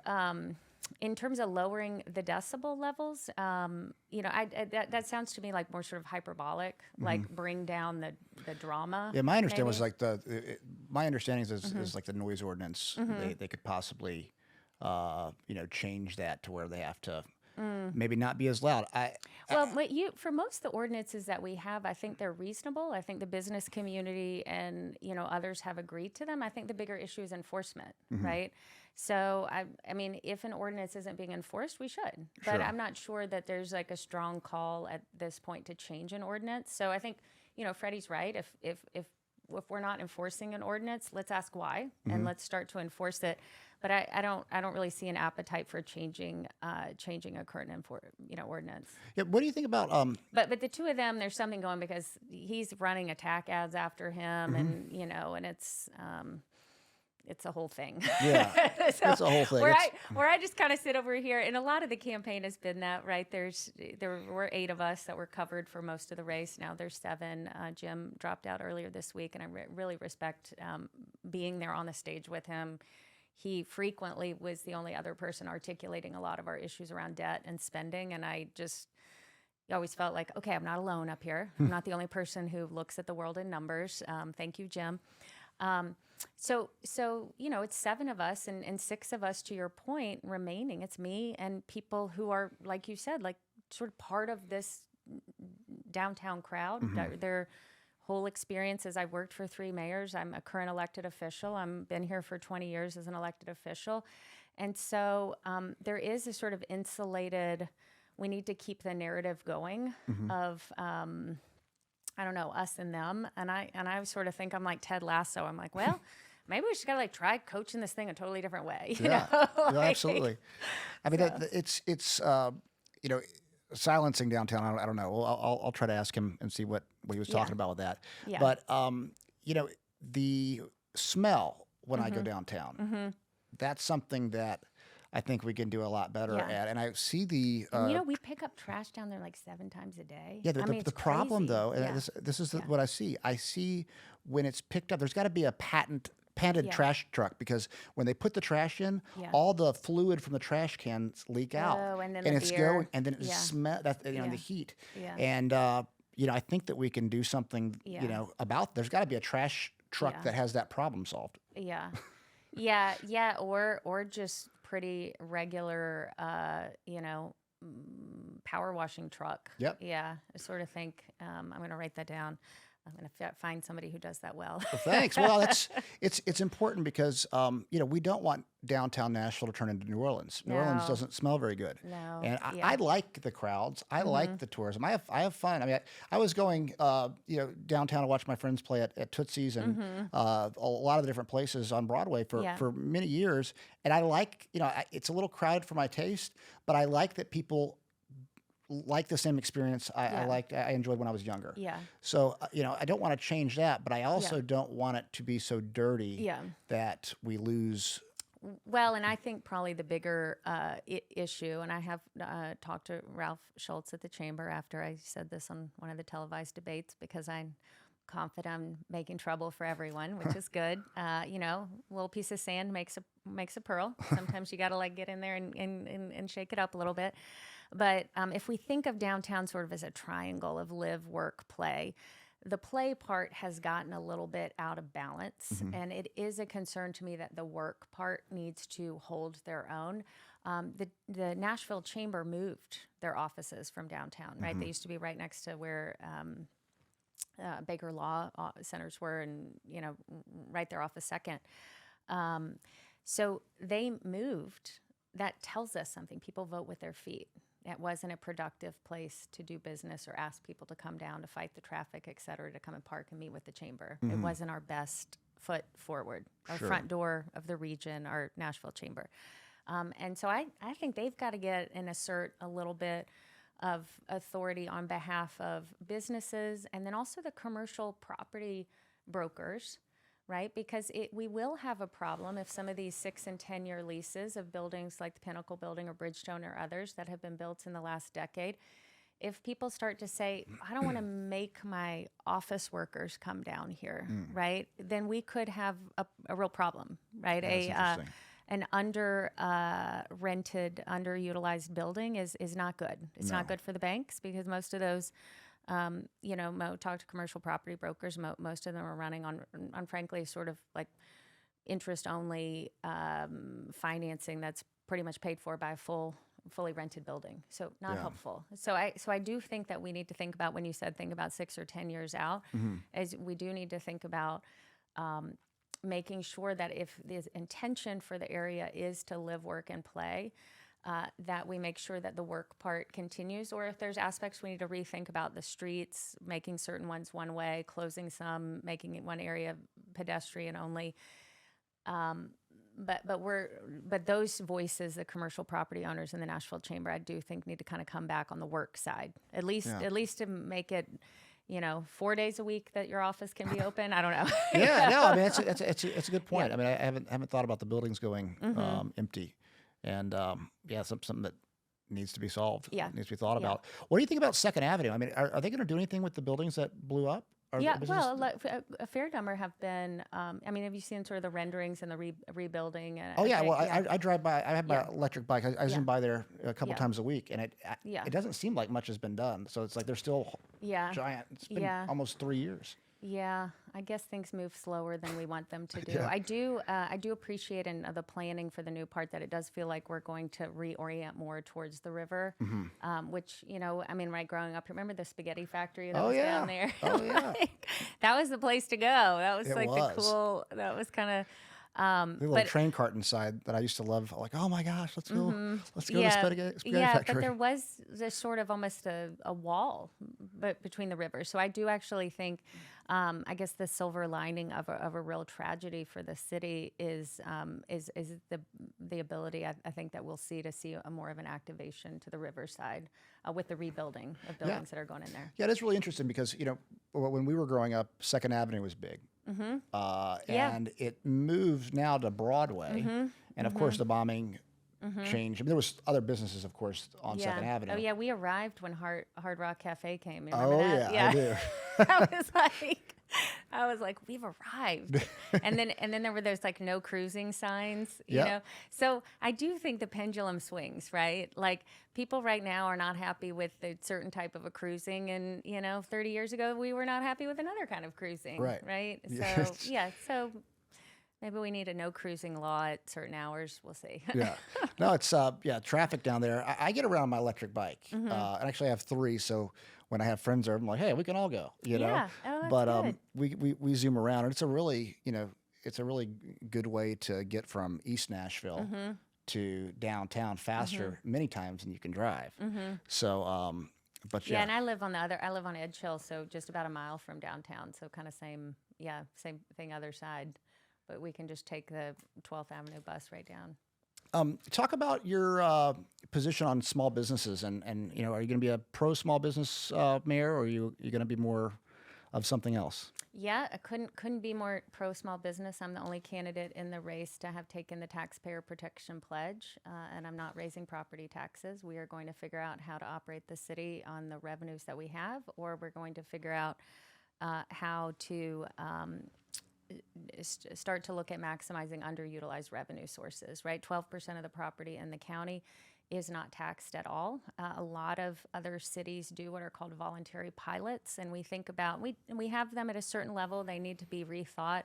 lowering the decibel levels, that sounds to me like more sort of hyperbolic, like bring down the drama. Yeah, my understanding was like my understanding is like the noise ordinance. They could possibly, change that to where they have to maybe not be as loud. For most of the ordinances that we have, I think they're reasonable. I think the business community and others have agreed to them. I think the bigger issue is enforcement, right? So I mean, if an ordinance isn't being enforced, we should. But I'm not sure that there's like a strong call at this point to change an ordinance. So I think Freddie's right. If we're not enforcing an ordinance, let's ask why and let's start to enforce it. But I don't really see an appetite for changing a current ordinance. Yeah, what do you think about But the two of them, there's something going because he's running attack ads after him, and and it's it's a whole thing. Yeah, So it's a whole thing. where I just kind of sit over here, and a lot of the campaign has been that, right? There were 8 of us that were covered for most of the race. Now there's 7. Jim dropped out earlier this week, and I really respect being there on the stage with him. He frequently was the only other person articulating a lot of our issues around debt and spending, and I just always felt like, okay, I'm not alone up here. I'm not the only person who looks at the world in numbers. Thank you, Jim. So it's 7 of us and 6 of us, to your point, remaining. It's me and people who are, like you said, like sort of part of this downtown crowd. Their whole experience is I've worked for 3 mayors. I'm a current elected official. I've been here for 20 years as an elected official. And so there is a sort of insulated, we need to keep the narrative going of, I don't know, us and them. And I sort of think I'm like Ted Lasso. I'm like, well, maybe we just gotta like try coaching this thing a totally different way. You know? Yeah, absolutely. I mean, it's silencing downtown. I don't know. Well, I'll try to ask him and see what he was talking about with that. Yeah. But the smell when I go downtown, that's something that I think we can do a lot better at. And I see the we pick up trash down there like 7 times a day. Yeah, I mean, the problem crazy. though, and this is what I see. I see when it's picked up, there's got to be a patented trash truck, because when they put the trash in, all the fluid from the trash cans leak out, and then it's going, and then it smell that the heat. And I think that we can do something about. There's got to be a trash truck that has that problem solved. Or just pretty regular, power washing truck. Yep. Yeah, I sort of think I'm going to write that down. I'm going to find somebody who does that well. Well, thanks. Well, it's important because we don't want downtown Nashville to turn into New Orleans. New Orleans doesn't smell very good. No. And I like the crowds. I like the tourism. I have fun. I mean, I was going downtown to watch my friends play at Tootsie's and a lot of the different places on Broadway for many years. And I like it's a little crowded for my taste, but I like that people like the same experience I enjoyed when I was younger. Yeah. So, I don't want to change that, but I also don't want it to be so dirty that we lose. Well, and I think probably the bigger issue, and I have talked to Ralph Schultz at the Chamber after I said this on one of the televised debates, because I'm confident I'm making trouble for everyone, which is good. A little piece of sand makes a pearl. Sometimes you got to like get in there and shake it up a little bit. But if we think of downtown sort of as a triangle of live, work, play, the play part has gotten a little bit out of balance. And it is a concern to me that the work part needs to hold their own. The Nashville Chamber moved their offices from downtown, right? They used to be right next to where Baker Law Centers were, and, right there off the 2nd. So they moved. That tells us something. People vote with their feet. It wasn't a productive place to do business or ask people to come down to fight the traffic, et cetera, to come and park and meet with the Chamber. It wasn't our best foot forward, our front door of the region, our Nashville Chamber. And so I think they've got to get and assert a little bit of authority on behalf of businesses and then also the commercial property brokers, right? Because we will have a problem if some of these 6 and 10-year leases of buildings like the Pinnacle Building or Bridgestone or others that have been built in the last decade, if people start to say, I don't want to make my office workers come down here, right? Then we could have a real problem, right? An rented, underutilized building is not good. It's not good for the banks, because most of those talk to commercial property brokers. Most of them are running on frankly, sort of like interest-only financing that's pretty much paid for by a fully rented building. So not helpful. So I do think that we need to think about, when you said think about 6 or 10 years out, as we do need to think about making sure that if the intention for the area is to live, work, and play, that we make sure that the work part continues, or if there's aspects we need to rethink about the streets, making certain ones one way, closing some, making it one area pedestrian only. But those voices, the commercial property owners in the Nashville Chamber, I do think need to kind of come back on the work side, at least to make it, 4 days a week that your office can be open. I don't know. Yeah, no, I mean it's a good point. I mean, I haven't thought about the buildings going empty, and something that needs to be solved. Yeah. Needs to be thought Yeah. about. What do you think about Second Avenue? I mean, are they going to do anything with the buildings that blew up? Yeah, well, a fair number have been. I mean, have you seen sort of the renderings and the rebuilding? Oh yeah, well, I drive by. I have my electric bike. I zoom by there a couple Yeah. times a week, and it doesn't seem like much has been done. So it's like they're still giant. It's been almost 3 years. Yeah, I guess things move slower than we want them to do. Yeah. I do appreciate in the planning for the new part that it does feel like we're going to reorient more towards the river, which, I mean, right growing up, remember the spaghetti factory that was down there? Oh yeah. That was the place to go. That was It like was. the cool, that was kind of, The little train cart inside that I used to love. Like, oh my gosh, let's go to the spaghetti factory. but there was this sort of almost a wall between the rivers. So I do actually think, I guess the silver lining of a real tragedy for the city is the ability I think that we'll see more of an activation to the riverside with the rebuilding of buildings that are going in there. Yeah, it is really interesting because when we were growing up, Second Avenue was big. And it moved now to Broadway, and of course the bombing changed. I mean, there was other businesses, of course, on Second Avenue. Oh yeah, we arrived when Hard Rock Cafe came. You remember Oh that? yeah, I do. I was like, we've arrived, and then there were those like no cruising signs, you Yep. know. So I do think the pendulum swings, right? Like people right now are not happy with a certain type of a cruising, and 30 years ago we were not happy with another kind of cruising, right? So so maybe we need a no cruising law at certain hours. We'll see. Yeah. No, it's traffic down there. I get around my electric bike, and actually I have 3. So when I have friends there, I'm like, hey, we can all go. Yeah. Oh, that's But good. we zoom around, and it's a really good way to get from East Nashville to downtown faster many times than you can drive. So but Yeah, and I live on Edge Hill, so just about a mile from downtown. So kind of same thing, other side. But we can just take the 12th Avenue bus right down. Talk about your position on small businesses, and are you going to be a pro small business mayor, or are you going to be more of something else? Yeah, I couldn't be more pro small business. I'm the only candidate in the race to have taken the taxpayer protection pledge, and I'm not raising property taxes. We are going to figure out how to operate the city on the revenues that we have, or we're going to figure out how to start to look at maximizing underutilized revenue sources, right? 12% of the property in the county is not taxed at all. A lot of other cities do what are called voluntary pilots, and we think about, we have them at a certain level. They need to be rethought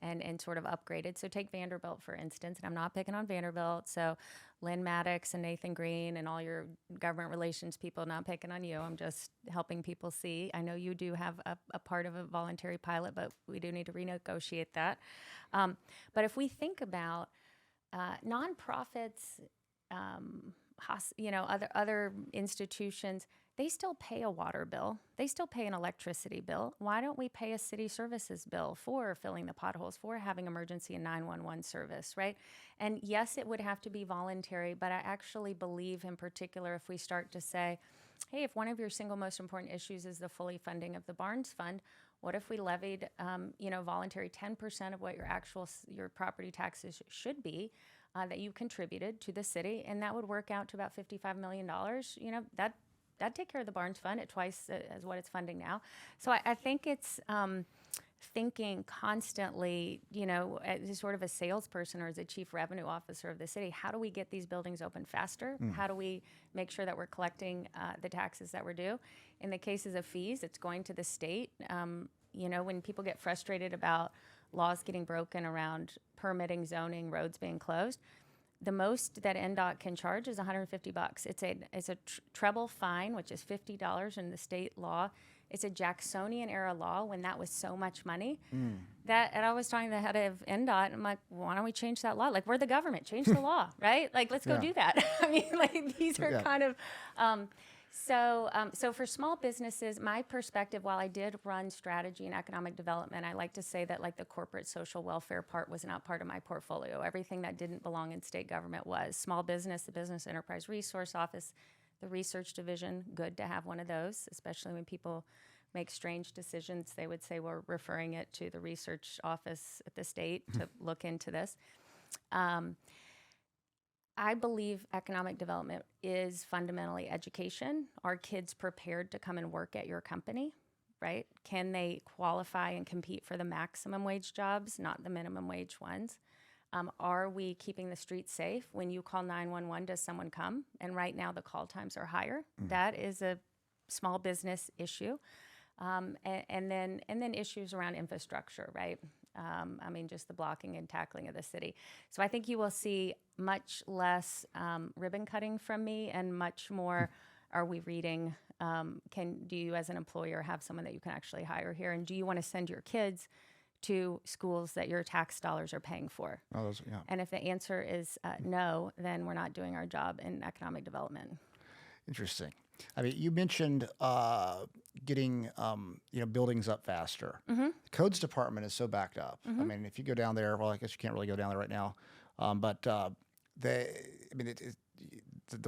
and sort of upgraded. So take Vanderbilt, for instance, and I'm not picking on Vanderbilt. So Lynn Maddox and Nathan Green and all your government relations people, not picking on you. I'm just helping people see. I know you do have a part of a voluntary pilot, but we do need to renegotiate that. But if we think about nonprofits, other institutions, they still pay a water bill. They still pay an electricity bill. Why don't we pay a city services bill for filling the potholes, for having emergency and 911 service, right? And yes, it would have to be voluntary, but I actually believe in particular if we start to say, hey, if one of your single most important issues is the fully funding of the Barnes Fund, what if we levied, voluntary 10% of what your property taxes should be, that you contributed to the city, and that would work out to about $55 million. That'd take care of the Barnes Fund at twice as what it's funding now. So I think it's thinking constantly, as sort of a salesperson or as a chief revenue officer of the city, how do we get these buildings open faster? How do we make sure that we're collecting the taxes that we're due? In the cases of fees, it's going to the state. When people get frustrated about laws getting broken around permitting, zoning, roads being closed, the most that NDOT can charge is $150. It's a treble fine, which is $50 in the state law. It's a Jacksonian era law when that was so much money. And I was talking to the head of NDOT, and I'm like, why don't we change that law? Like, we're the government, change the law, right? Like, let's go do that. I mean, like, these are kind of, so for small businesses, my perspective, while I did run strategy and economic development, I like to say that like the corporate social welfare part was not part of my portfolio. Everything that didn't belong in state government was. Small business, the Business Enterprise Resource Office, the research division, good to have one of those, especially when people make strange decisions, they would say we're referring it to the research office at the state to look into this. I believe economic development is fundamentally education. Are kids prepared to come and work at your company, right? Can they qualify and compete for the maximum wage jobs, not the minimum wage ones? Are we keeping the streets safe? When you call 911, does someone come? And right now the call times are higher. That is a small business issue. And then issues around infrastructure, right? I mean, just the blocking and tackling of the city. So I think you will see much less ribbon cutting from me and much more, are we reading? Do you as an employer have someone that you can actually hire here? And do you want to send your kids to schools that your tax dollars are paying for? Yeah. And if the answer is no, then we're not doing our job in economic development. Interesting. I mean, you mentioned getting buildings up faster. The codes department is so backed up. I mean, if you go down there, well, I guess you can't really go down there right now, but the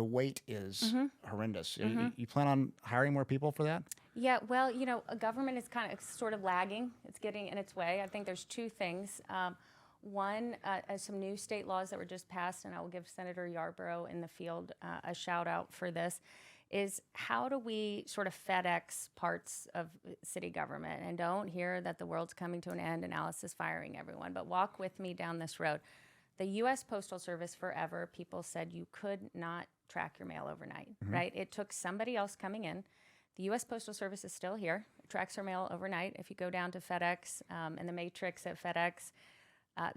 wait is horrendous. You plan on hiring more people for that? Yeah, well, government is kind of sort of lagging. It's getting in its way. I think there's two things. One, some new state laws that were just passed, and I will give Senator Yarborough in the field a shout out for this, is how do we sort of FedEx parts of city government? And don't hear that the world's coming to an end and Alice is firing everyone, but walk with me down this road. The U.S. Postal Service forever, people said you could not track your mail overnight, right? It took somebody else coming in. The U.S. Postal Service is still here. It tracks our mail overnight. If you go down to FedEx and the matrix at FedEx,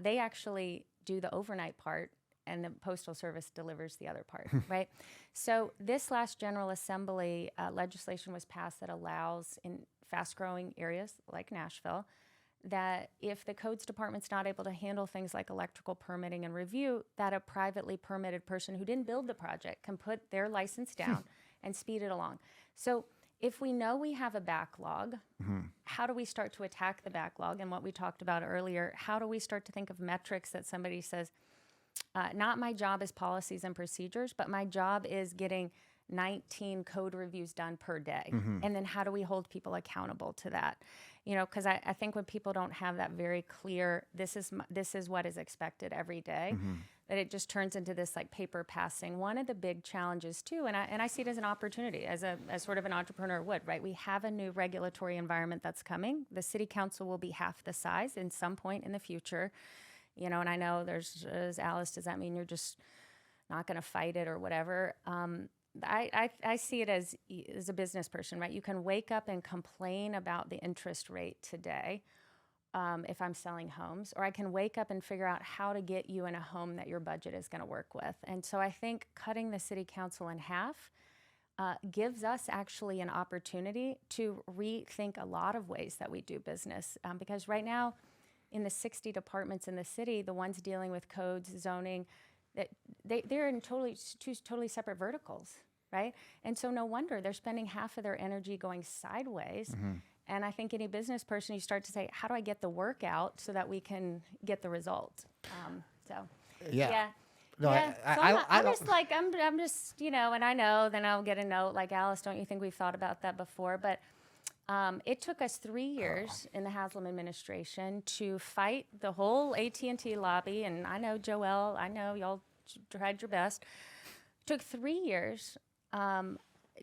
they actually do the overnight part and the Postal Service delivers the other part, right? So this last General Assembly, legislation was passed that allows in fast-growing areas like Nashville that if the codes department's not able to handle things like electrical permitting and review, that a privately permitted person who didn't build the project can put their license down and speed it along. So if we know we have a backlog, how do we start to attack the backlog? And what we talked about earlier, how do we start to think of metrics that somebody says, not my job is policies and procedures, but my job is getting 19 code reviews done per day. And then how do we hold people accountable to that? Because I think when people don't have that very clear, this is what is expected every day, that it just turns into this like paper passing. One of the big challenges too, and I see it as an opportunity, as sort of an entrepreneur would, right? We have a new regulatory environment that's coming. The city council will be half the size in some point in the future, and I know there's, as Alice, does that mean you're just not going to fight it or whatever? I see it as a business person, right? You can wake up and complain about the interest rate today if I'm selling homes, or I can wake up and figure out how to get you in a home that your budget is going to work with. And so I think cutting the city council in half gives us actually an opportunity to rethink a lot of ways that we do business. Because right now, in the 60 departments in the city, the ones dealing with codes, zoning, that they're in two totally separate verticals, right? And so no wonder they're spending half of their energy going sideways. And I think any business person, you start to say, how do I get the work out so that we can get the result? Yeah. No, yeah. I'm just, and I know, then I'll get a note like, Alice, don't you think we've thought about that before? But it took us 3 years in the Haslam administration to fight the whole AT&T lobby, and I know, Joelle, I know y'all tried your best. It took 3 years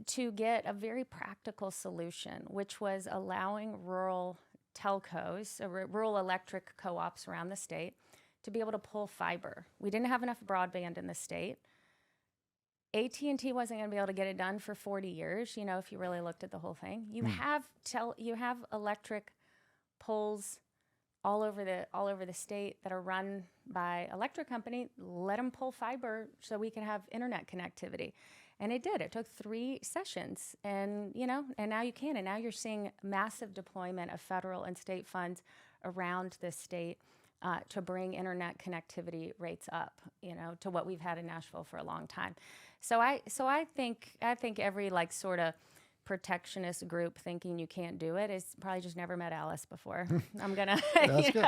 to get a very practical solution, which was allowing rural telcos, rural electric co-ops around the state, to be able to pull fiber. We didn't have enough broadband in the state. AT&T wasn't going to be able to get it done for 40 years, if you really looked at the whole thing. You have electric poles all over the state that are run by electric company. Let them pull fiber so we can have internet connectivity. And it did. It took 3 sessions, and now you can. And now you're seeing massive deployment of federal and state funds around the state to bring internet connectivity rates up, to what we've had in Nashville for a long time. So I think every sort of protectionist group thinking you can't do it is probably just never met Alice before. I'm gonna. That's good.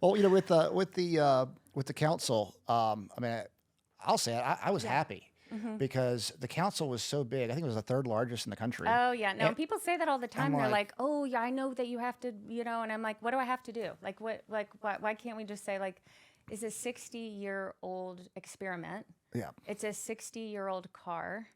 Well, with the council, I'll say it, I was happy. because the council was so big. I think it was the third largest in the country. Oh yeah, no, And people say that all the time. I'm They're like, like, "Oh yeah, I know that you have to, and I'm like, "What do I have to do? Like, why can't we just say like, it's a 60-year-old experiment. yeah, It's a 60-year-old car.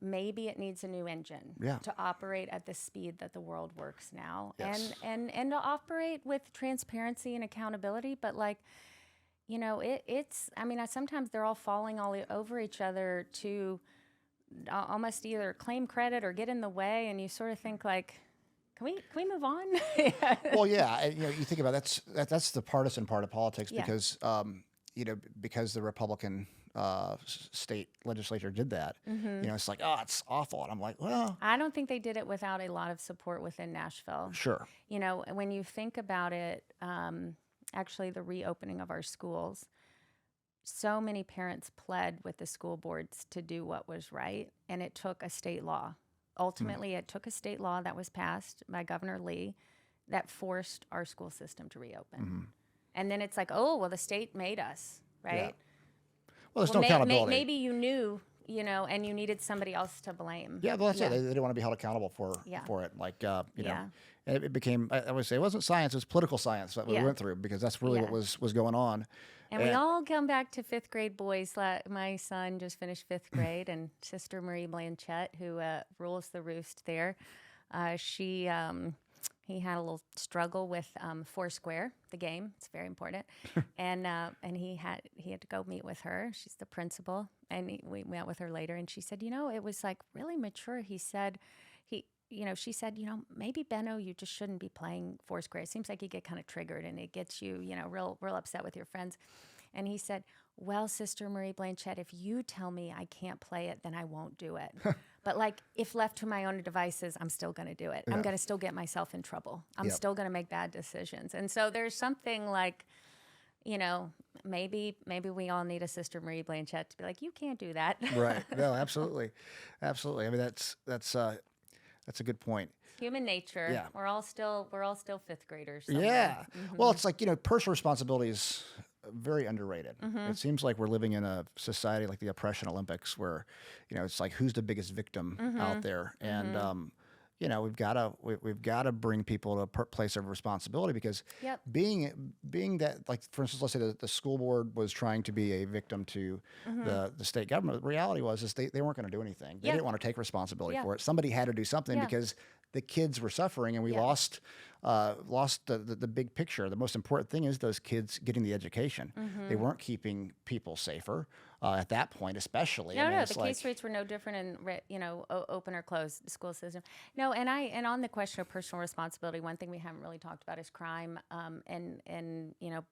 Maybe it needs a new engine Yeah. to operate at the speed that the world works now, Yes. and to operate with transparency and accountability. But like, it's. I mean, sometimes they're all falling all over each other to almost either claim credit or get in the way, and you sort of think like, can we move on? Well, yeah, and, you think about that's the partisan part of politics Yeah. because because the Republican state legislature did that. It's like, oh, it's awful, and I'm like, well, I don't think they did it without a lot of support within Nashville. sure, When you think about it, actually, the reopening of our schools, so many parents pled with the school boards to do what was right, and it took a state law. Ultimately, it took a state law that was passed by Governor Lee that forced our school system to reopen. And then it's like, oh, well, the state made us, right? well, there's no accountability. Maybe you knew, and you needed somebody else to blame. Yeah, well, that's it. They didn't want to be held accountable for it. Like, and it became, I would say, it wasn't science; it was political science that we went through because that's really what was going on. And we all come back to fifth grade boys. My son just finished fifth grade, and Sister Marie Blanchette, who rules the roost there, he had a little struggle with Foursquare, the game. It's very important, and he had to go meet with her. She's the principal, and we met with her later, and she said, it was like really mature. He said, she said, maybe Benno, you just shouldn't be playing Foursquare. It seems like you get kind of triggered, and it gets you, real upset with your friends. And he said, well, Sister Marie Blanchette, if you tell me I can't play it, then I won't do it. But like, if left to my own devices, I'm still going to do it. I'm going to still get myself in trouble. I'm still going to make bad decisions. And so there's something like, maybe we all need a Sister Marie Blanchette to be like, you can't do that. Right. No, absolutely. Absolutely. I mean, that's a good point. Human nature. Yeah. We're all still fifth graders. Somewhere. Yeah. Well, it's like, personal responsibility is very underrated. It seems like we're living in a society like the Oppression Olympics where, it's like who's the biggest victim out there. And, we've got to bring people to a place of responsibility because being that, like, for instance, let's say the school board was trying to be a victim to the state government. The reality was they weren't going to do anything. They didn't want to take responsibility for it. Somebody had to do something because the kids were suffering and we lost the big picture. The most important thing is those kids getting the education. They weren't keeping people safer at that point, especially. No, the case rates were no different in open or closed school system. No, and on the question of personal responsibility, one thing we haven't really talked about is crime. And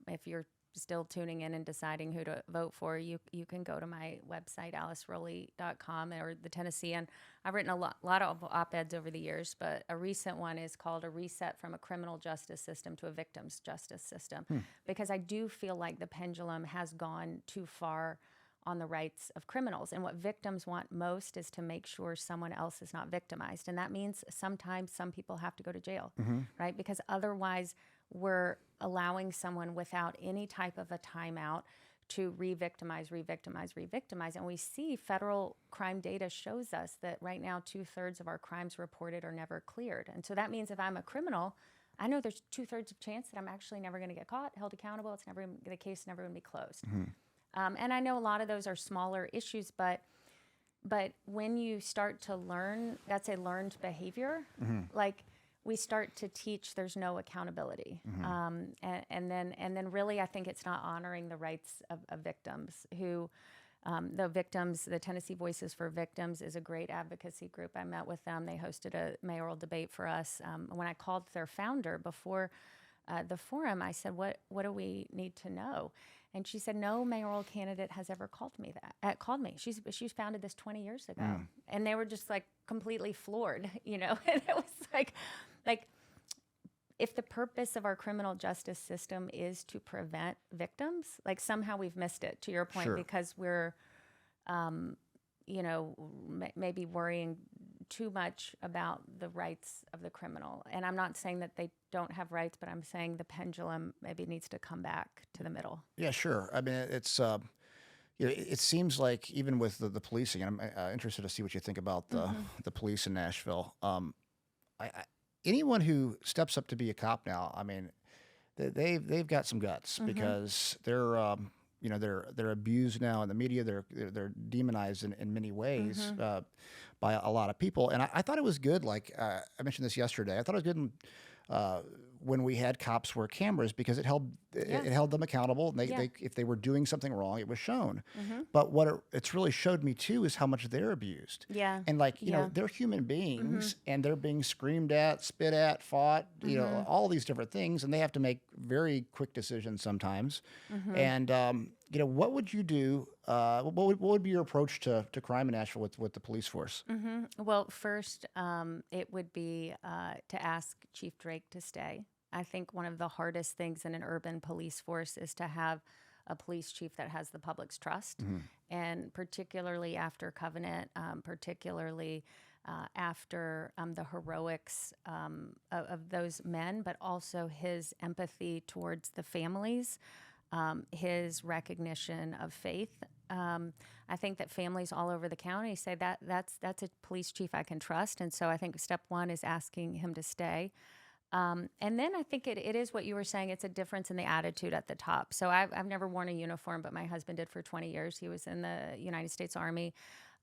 if you're still tuning in and deciding who to vote for, you can go to my website, alicerolli.com, or the Tennessean. I've written a lot of op-eds over the years, but a recent one is called A Reset from a Criminal Justice System to a Victim's Justice System, because I do feel like the pendulum has gone too far on the rights of criminals. And what victims want most is to make sure someone else is not victimized. And that means sometimes some people have to go to jail, right? Because otherwise we're allowing someone without any type of a timeout to re-victimize. And we see federal crime data shows us that right now 2/3 of our crimes reported are never cleared. And so that means if I'm a criminal, I know there's 2/3 of chance that I'm actually never going to get caught, held accountable. The case never going to be closed. And I know a lot of those are smaller issues, but when you start to learn, that's a learned behavior. Like we start to teach there's no accountability. And then really I think it's not honoring the rights of victims who, the Tennessee Voices for Victims is a great advocacy group. I met with them. They hosted a mayoral debate for us. When I called their founder before the forum, I said, what do we need to know? And she said, no mayoral candidate has ever called me. She's founded this 20 years ago. And they were just like completely floored, And it was like if the purpose of our criminal justice system is to prevent victims, like somehow we've missed it, to your point, because we're, maybe worrying too much about the rights of the criminal. And I'm not saying that they don't have rights, but I'm saying the pendulum maybe needs to come back to the middle. Yeah, sure. I mean, it's it seems like even with the policing, and I'm interested to see what you think about the police in Nashville. I, anyone who steps up to be a cop now, I mean, they've got some guts because they're they're abused now in the media. They're demonized in many ways by a lot of people. And I thought it was good. Like I mentioned this yesterday. I thought it was good when we had cops wear cameras because it held them accountable. And they if they were doing something wrong, it was shown. But what it's really showed me too is how much they're abused. Yeah. And like you know, they're human beings and they're being screamed at, spit at, fought. You know, all these different things, and they have to make very quick decisions sometimes. And you know, what would you do? What would be your approach to crime in Nashville with the police force? Well, first, it would be to ask Chief Drake to stay. I think one of the hardest things in an urban police force is to have a police chief that has the public's trust, and particularly after Covenant, particularly after the heroics of those men, but also his empathy towards the families. His recognition of faith. I think that families all over the county say that's a police chief I can trust. And so I think step one is asking him to stay. And then I think it is what you were saying. It's a difference in the attitude at the top. So I've never worn a uniform, but my husband did for 20 years. He was in the United States Army.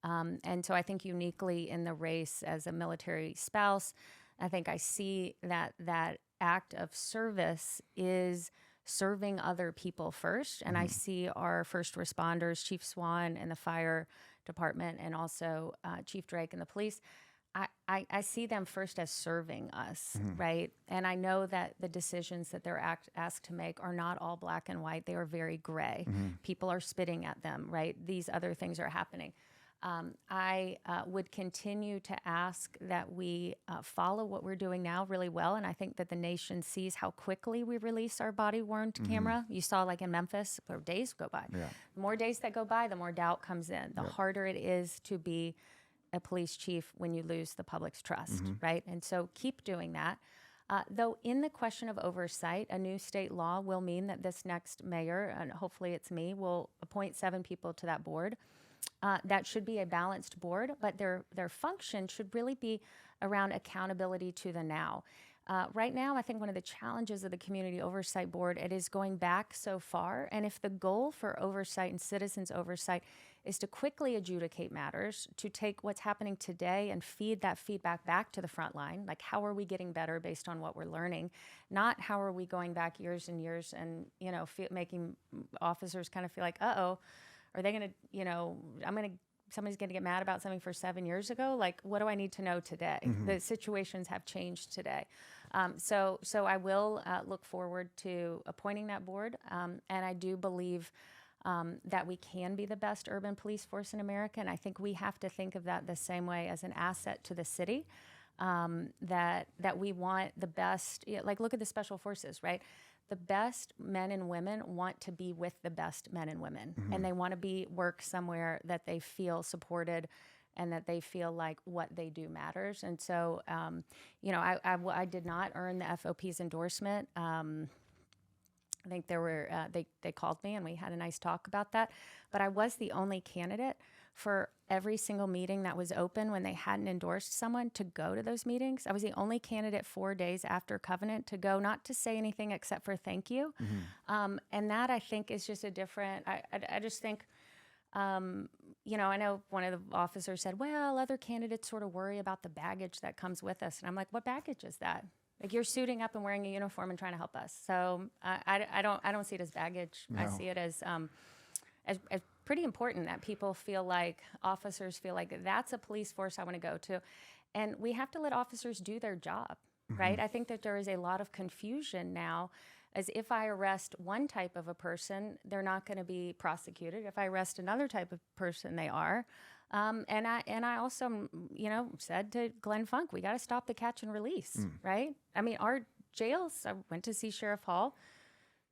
And so I think uniquely in the race as a military spouse, I think I see that act of service is serving other people first. And I see our first responders, Chief Swan and the fire department, and also Chief Drake and the police. I see them first as serving us, right? And I know that the decisions that they're asked to make are not all black and white. They are very gray. People are spitting at them, right? These other things are happening. I would continue to ask that we follow what we're doing now really well. And I think that the nation sees how quickly we release our body-worn camera. You saw like in Memphis, where days go by. Yeah. The more days that go by, the more doubt comes in. The harder it is to be a police chief when you lose the public's trust, right? And so keep doing that. Though in the question of oversight, a new state law will mean that this next mayor, and hopefully it's me, will appoint 7 people to that board. That should be a balanced board, but their function should really be around accountability to the now. Right now, I think one of the challenges of the Community Oversight Board, it is going back so far, and if the goal for oversight and citizens oversight is to quickly adjudicate matters, to take what's happening today and feed that feedback back to the front line, like how are we getting better based on what we're learning, not how are we going back years and years and, you know, making officers kind of feel like, uh-oh, are they going to, somebody's going to get mad about something for 7 years ago? Like, what do I need to know today? The situations have changed today. So I will look forward to appointing that board. And I do believe that we can be the best urban police force in America. And I think we have to think of that the same way as an asset to the city, that we want the best, like look at the special forces, right? The best men and women want to be with the best men and women, and they want to work somewhere that they feel supported and that they feel like what they do matters. And so, I did not earn the FOP's endorsement. I think there were, they called me and we had a nice talk about that, but I was the only candidate for every single meeting that was open when they hadn't endorsed someone to go to those meetings. I was the only candidate 4 days after Covenant to go, not to say anything except for thank you. And that I think is just a different, I just think, I know one of the officers said, well, other candidates sort of worry about the baggage that comes with us. And I'm like, what baggage is that? Like you're suiting up and wearing a uniform and trying to help us. So I don't see it as baggage. No. I see it as pretty important that people feel like, officers feel like that's a police force I want to go to. And we have to let officers do their job, right? I think that there is a lot of confusion now, as if I arrest one type of a person, they're not going to be prosecuted. If I arrest another type of person, they are. And I also, said to Glenn Funk, we got to stop the catch and release, right? I mean, our jails, I went to see Sheriff Hall.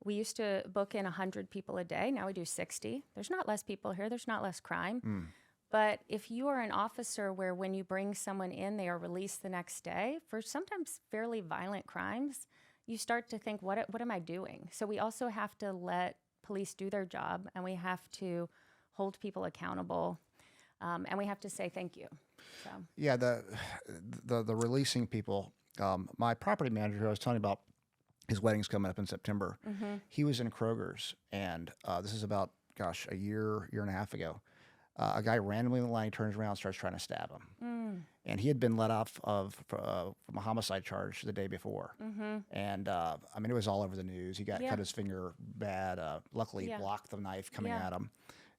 We used to book in 100 people a day. Now we do 60. There's not less people here. There's not less crime. But if you are an officer where when you bring someone in, they are released the next day for sometimes fairly violent crimes, you start to think, what am I doing? So we also have to let police do their job, and we have to hold people accountable, and we have to say thank you. So Yeah, the releasing people. My property manager, who I was telling you about, his wedding's coming up in September. He was in Kroger's, and this is about, gosh, a year and a half ago. A guy randomly in the line turns around and starts trying to stab him. And he had been let off from a homicide charge the day before. And I mean, it was all over the news. He got cut his finger bad. Luckily, he blocked the knife coming at him.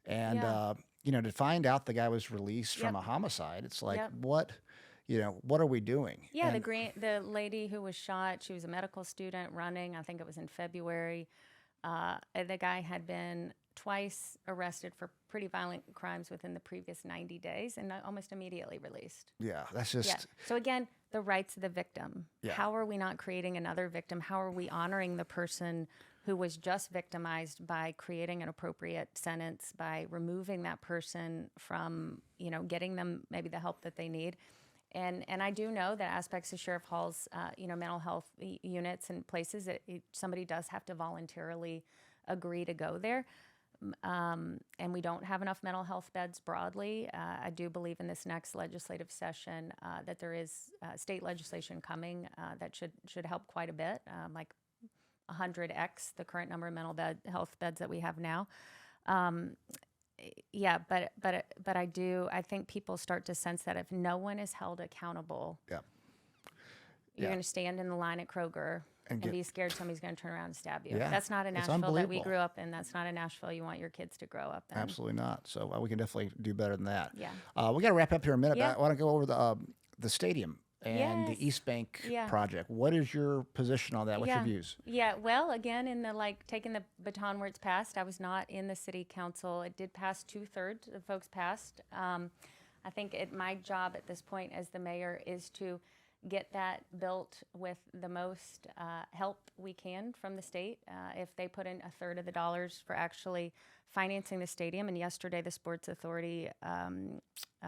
And to find out the guy was released from a homicide, it's like, what are we doing? Yeah, the lady who was shot, she was a medical student running. I think it was in February. The guy had been twice arrested for pretty violent crimes within the previous 90 days and almost immediately released. Yeah, that's just... Yeah. So again, the rights of the victim. Yeah. How are we not creating another victim? How are we honoring the person who was just victimized by creating an appropriate sentence, by removing that person from, getting them maybe the help that they need? And I do know that aspects of Sheriff Hall's, mental health units and places that somebody does have to voluntarily agree to go there. And we don't have enough mental health beds broadly. I do believe in this next legislative session that there is state legislation coming that should help quite a bit, like 100x the current number of mental health beds that we have now. Yeah, but I think people start to sense that if no one is held accountable, you're going to stand in the line at Kroger and be scared somebody's going to turn around and stab you. Yeah, that's not a it's Nashville that we grew up in. That's not a Nashville you want your kids to grow up in. Absolutely not. So we can definitely do better than that. Yeah. We got to wrap up here in a minute. Yeah. But I want to go over the stadium and the East Bank project. What is your position on that? What's your views? Yeah, well, again, in the taking the baton where it's passed, I was not in the city council. It did pass 2/3 of folks passed. I think my job at this point as the mayor is to get that built with the most help we can from the state. If they put in 1/3 of the dollars for actually financing the stadium, and yesterday the Sports Authority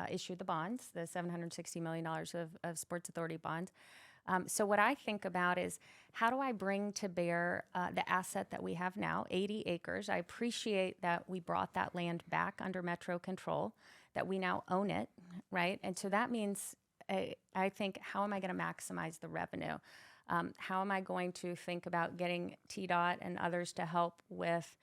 issued the bonds, the $760 million of Sports Authority bonds. So what I think about is, how do I bring to bear the asset that we have now, 80 acres? I appreciate that we brought that land back under Metro control, that we now own it, right? And so that means I think, how am I going to maximize the revenue? How am I going to think about getting TDOT and others to help with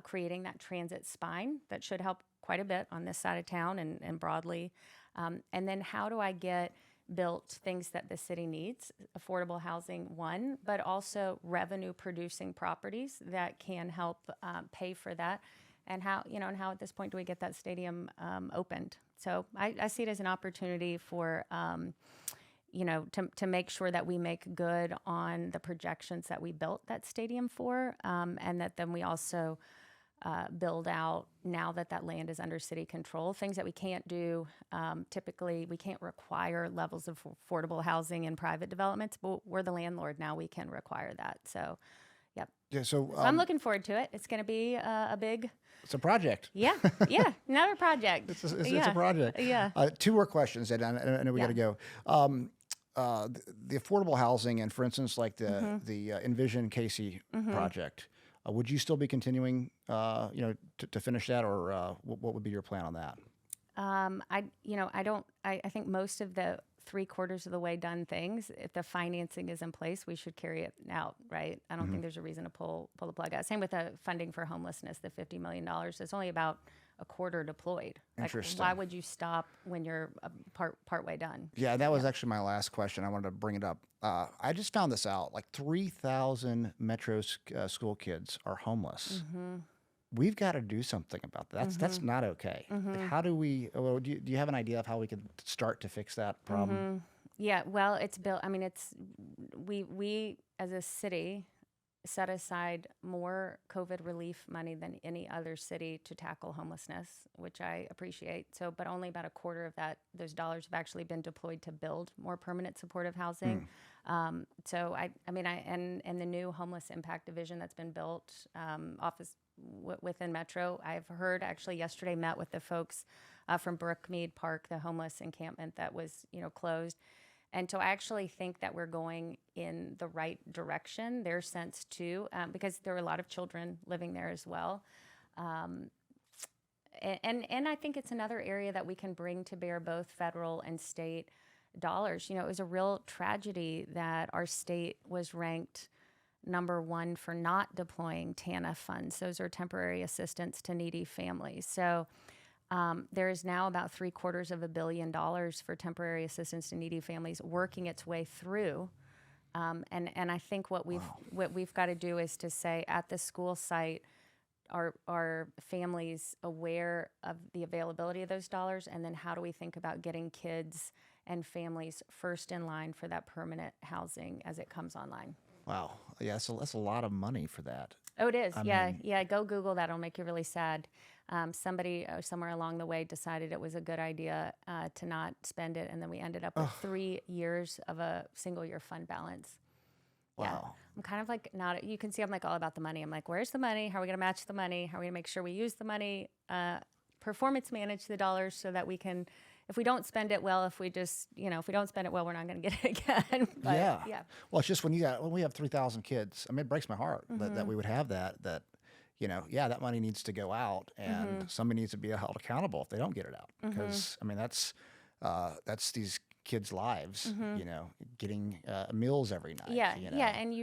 creating that transit spine that should help quite a bit on this side of town and broadly? And then how do I get built things that the city needs, affordable housing, one, but also revenue producing properties that can help pay for that? And how at this point do we get that stadium opened? So I see it as an opportunity for, to make sure that we make good on the projections that we built that stadium for, and that then we also build out, now that land is under city control, things that we can't do. Typically, we can't require levels of affordable housing in private developments, but we're the landlord now. We can require that. So, yep. Yeah. So I'm looking forward to it. It's going to be a big... It's a project. Yeah, another project. It's a project. Yeah. 2 more questions, and I know we got to go. The affordable housing, and for instance, like the Envision Casey project, would you still be continuing, to finish that, or what would be your plan on that? I think most of the 3/4 of the way done things, if the financing is in place, we should carry it out, right? I don't think there's a reason to pull the plug out. Same with the funding for homelessness, the $50 million. It's only about a quarter deployed. Interesting. Why would you stop when you're part way done? Yeah, that was actually my last question. I wanted to bring it up. I just found this out. Like 3,000 Metro school kids are homeless. We've got to do something about that. That's not okay. Like, how do we? Do you have an idea of how we could start to fix that problem? Yeah, well, it's built. I mean, we as a city set aside more COVID relief money than any other city to tackle homelessness, which I appreciate. So, but only about a quarter of those dollars have actually been deployed to build more permanent supportive housing. So and the new homeless impact division that's been built, office within Metro, I've heard, actually yesterday met with the folks from Brookmead Park, the homeless encampment that was closed. And so I actually think that we're going in the right direction, their sense too, because there are a lot of children living there as well. And I think it's another area that we can bring to bear both federal and state dollars. You know, it was a real tragedy that our state was ranked number one for not deploying TANF funds. Those are temporary assistance to needy families. So there is now about $750 million for temporary assistance to needy families working its way through. And I think what we've got to do is to say at the school site, are families aware of the availability of those dollars? And then how do we think about getting kids and families first in line for that permanent housing as it comes online? Wow. Yeah, so that's a lot of money for that. Oh, it is. Yeah. Go Google that. It'll make you really sad. Somebody somewhere along the way decided it was a good idea to not spend it. And then we ended up with 3 years of a single year fund balance. Wow. Yeah. I'm kind of like you can see I'm like all about the money. I'm like, where's the money? How are we going to match the money? How are we going to make sure we use the money? Performance manage the dollars so that we can, if we don't spend it well, if we don't spend it well, we're not going to get it again. But, yeah. Well, it's just when we have 3,000 kids, I mean, it breaks my heart that we would have that, that money needs to go out and somebody needs to be held accountable if they don't get it out. Because, I mean, that's these kids' lives, getting meals every night. Yeah, and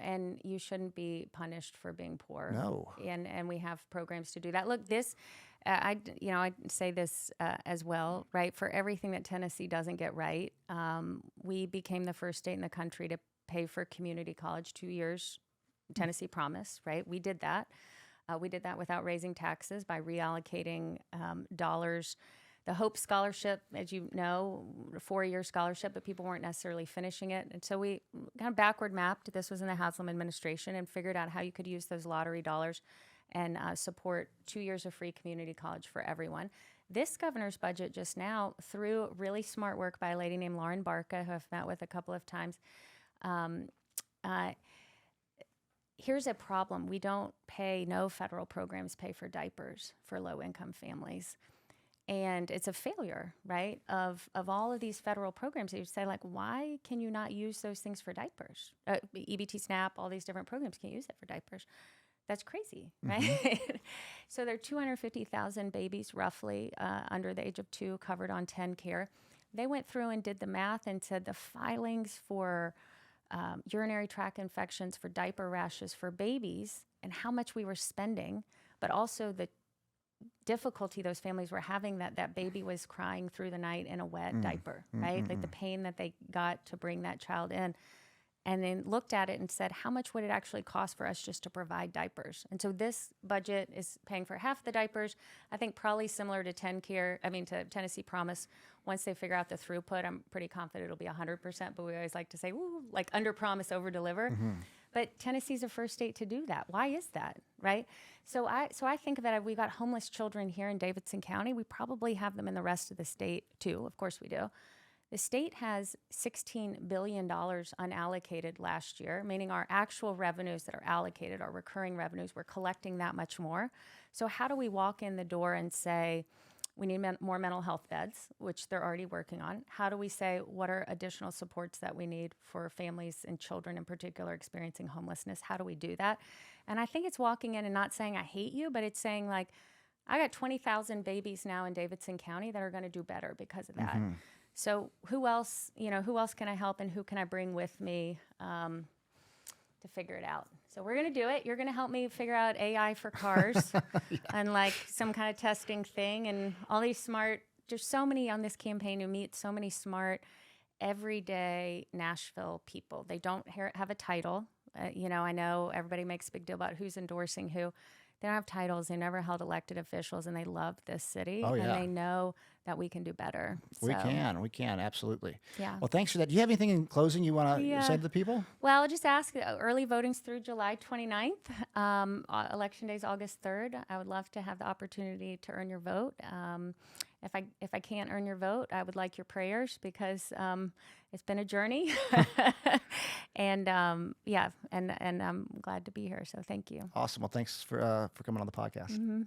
and you shouldn't be punished for being poor. No. And we have programs to do that. Look, this, I say this as well, right? For everything that Tennessee doesn't get right, we became the first state in the country to pay for community college 2 years. Tennessee Promise, right? We did that. We did that without raising taxes by reallocating dollars. The Hope Scholarship, as you know, a 4-year scholarship, but people weren't necessarily finishing it. And so we kind of backward mapped. This was in the Haslam administration and figured out how you could use those lottery dollars and support 2 years of free community college for everyone. This governor's budget just now, through really smart work by a lady named Lauren Barca, who I've met with a couple of times, here's a problem. No federal programs pay for diapers for low-income families. And it's a failure, right, of all of these federal programs. You say, like, why can you not use those things for diapers? EBT SNAP, all these different programs can't use it for diapers. That's crazy, right? So there are 250,000 babies roughly under the age of 2 covered on TennCare. They went through and did the math and said the filings for urinary tract infections, for diaper rashes for babies, and how much we were spending, but also the difficulty those families were having that baby was crying through the night in a wet diaper, right? Like the pain that they got to bring that child in. And then looked at it and said, how much would it actually cost for us just to provide diapers? And so this budget is paying for half the diapers. I think probably similar to to Tennessee Promise. Once they figure out the throughput, I'm pretty confident it'll be 100%, but we always like to say, woo, like under promise, over deliver. But Tennessee's the first state to do that. Why is that, right? So I think of it, we've got homeless children here in Davidson County. We probably have them in the rest of the state too. Of course we do. The state has $16 billion unallocated last year, meaning our actual revenues that are allocated, our recurring revenues, we're collecting that much more. So how do we walk in the door and say, we need more mental health beds, which they're already working on? How do we say, what are additional supports that we need for families and children in particular experiencing homelessness? How do we do that? And I think it's walking in and not saying, I hate you, but it's saying, like, I got 20,000 babies now in Davidson County that are going to do better because of that. So who else can I help and who can I bring with me to figure it out? So we're going to do it. You're going to help me figure out AI for cars and like some kind of testing thing and all these there's so many on this campaign who meet so many smart, everyday Nashville people. They don't have a title. I know everybody makes a big deal about who's endorsing who. They don't have titles. They never held elected officials, and they love this city. Oh, yeah. And they know that we can do better. We can, absolutely. Yeah. Well, thanks for that. Do you have anything in closing you want to say to the people? Well, I'll just ask, early voting's through July 29th. Election day's August 3rd. I would love to have the opportunity to earn your vote. If I can't earn your vote, I would like your prayers because it's been a journey. And I'm glad to be here. So thank you. Awesome. Well, thanks for coming on the podcast.